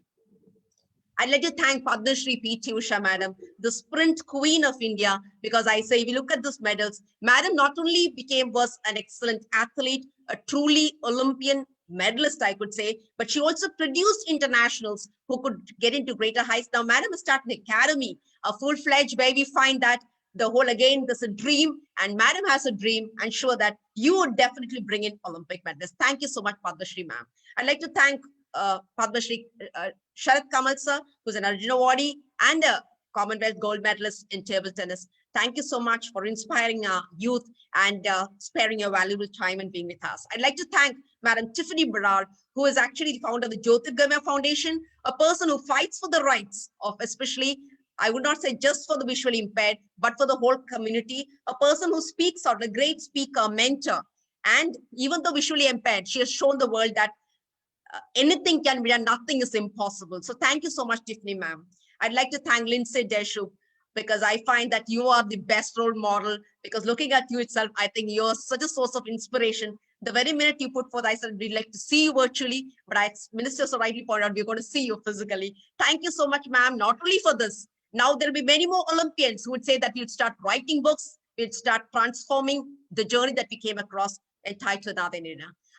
I'd like to thank Padma Shri P.T. Usha, madam, the sprint queen of India, because I say, if you look at these medals, madam not only was an excellent athlete, a truly Olympian medalist, I could say, but she also produced internationals who could get into greater heights. Now, madam has started an academy, a full-fledged, where we find that the whole, again, there's a dream, and madam has a dream, and sure that you would definitely bring in Olympic medalists. Thank you so much, Padma Shri, ma'am. I'd like to thank Padma Shri Sharat Kamal, sir, who's an Arjuna Awardee and a Commonwealth gold medalist in table tennis. Thank you so much for inspiring our youth and sparing your valuable time and being with us. I'd like to thank Madam Tiffany Barar, who is actually the founder of the Jyotirgamaya Foundation, a person who fights for the rights of, especially, I would not say just for the visually impaired, but for the whole community, a person who speaks out, a great speaker, mentor, and even though visually impaired, she has shown the world that anything can be done, nothing is impossible. So thank you so much, Tiffany, ma'am. I'd like to thank Lindsay Deshup, because I find that you are the best role model, because looking at you itself, I think you're such a source of inspiration. The very minute you put forth, I said, we'd like to see you virtually, but as Minister so rightly pointed out, we're going to see you physically. Thank you so much, ma'am, not only for this. Now there'll be many more Olympians who would say that we'd start writing books, we'd start transforming the journey that we came across in Taekwondo.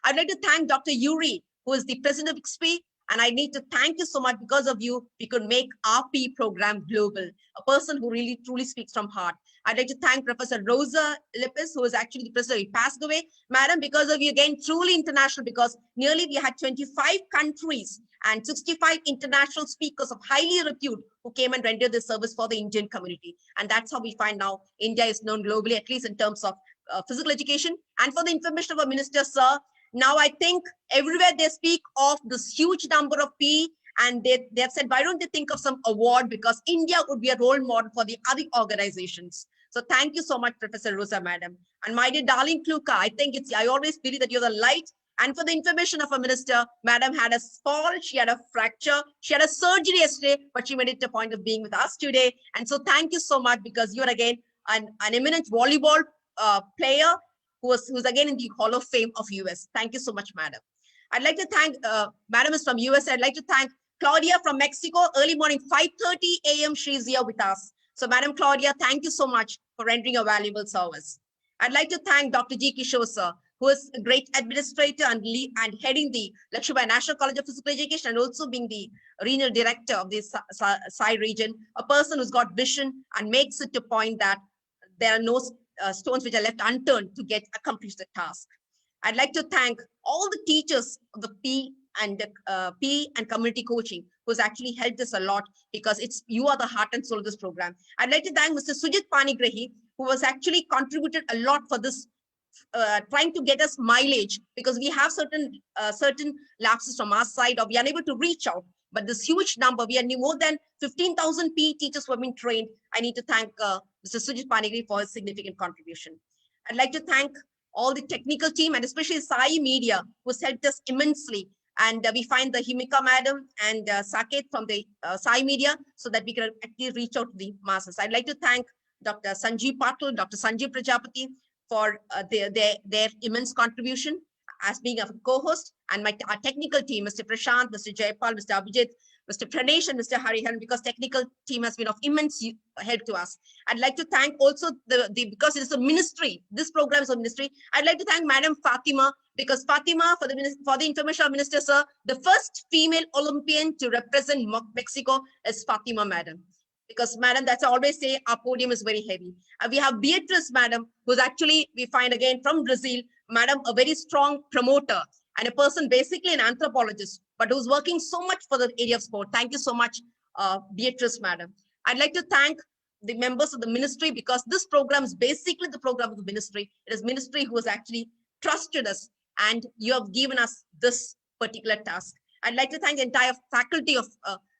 I'd like to thank Dr. Yuri, who is the president of XP, and I need to thank you so much. Because of you, we could make our PE program global, a person who really truly speaks from heart. I'd like to thank Professor Rosa Lipis, who is actually the president. He passed away. Madam, because of you, again, truly international, because nearly we had 25 countries and 65 international speakers of highly repute who came and rendered this service for the Indian community. And that's how we find now India is known globally, at least in terms of physical education. And for the information of our minister, sir, now I think everywhere they speak of this huge number of PE, and they have said, why don't they think of some award, because India would be a role model for the other organizations. So thank you so much, Professor Rosa, madam. And my dear darling Kluka, I always believe that you're the light. And for the information of a minister, madam had a fall, she had a fracture, she had a surgery yesterday, but she made it a point of being with us today. And so thank you so much, because you're again an eminent volleyball player, who's again in the Hall of Fame of US. Thank you so much, madam. I'd like to thank, madam is from US. I'd like to thank Claudia from Mexico. Early morning, 5:30 a.m. she's here with us. So madam Claudia, thank you so much for rendering a valuable service. I'd like to thank Dr. G. Kishore, sir, who is a great administrator and heading the Lakshmi National College of Physical Education, and also being the regional director of the Sai region, a person who's got vision and makes it a point that there are no stones which are left unturned to accomplish the task. I'd like to thank all the teachers of the PE and community coaching who's actually helped us a lot, because you are the heart and soul of this program. I'd like to thank Mr. Sujit Panigrahi, who was actually contributed a lot for this, trying to get us mileage, because we have certain lapses from our side, or we are unable to reach out. But this huge number, we are more than 15,000 PE teachers who have been trained. I need to thank Mr. Sujit Panigrahi for his significant contribution. I'd like to thank all the technical team, and especially Sai Media, who's helped us immensely. And we find the Himika madam and Saket from the Sai Media, so that we can actually reach out to the masses. I'd like to thank Dr. Sanjeev Patil, Dr. Sanjeev Prajapati for their immense contribution as being a co-host, and our technical team, Mr. Prashant, Mr. Jayapal, Mr. Abhijit, Mr. Pranesh, and Mr. Hariharan, because technical team has been of immense help to us. I'd like to thank also because it is a ministry, this program is a ministry. I'd like to thank Madam Fatima, because Fatima, for the information of Minister Sir, the first female Olympian to represent Mexico is Fatima Madam. Because Madam, that's I always say, our podium is very heavy. We have Beatrice Madam, who's actually, we find again from Brazil, Madam, a very strong promoter and a person basically an anthropologist, but who's working so much for the area of sport. Thank you so much, Beatrice Madam. I'd like to thank the members of the ministry, because this program is basically the program of the ministry. It is ministry who has actually trusted us, and you have given us this particular task. I'd like to thank the entire faculty of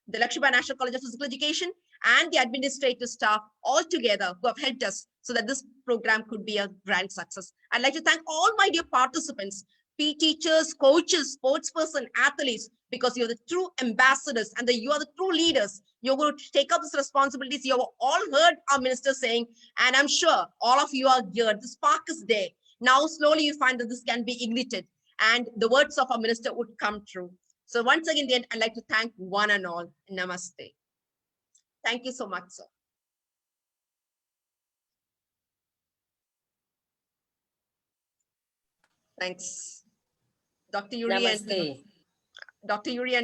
the Lakshmi National College of Physical Education and the administrative staff all together who have helped us so that this program could be a grand success. I'd like to thank all my dear participants, PE teachers, coaches, sportsperson, athletes, because you're the true ambassadors and you are the true leaders. You're going to take up these responsibilities. You have all heard our minister saying, and I'm sure all of you are geared. The spark is there. Now slowly you find that this can be ignited and the words of our minister would come true. So once again, I'd like to thank one and all. Namaste. Thank you so much, sir. Thanks. Dr. Yuri and Dr. Yuri and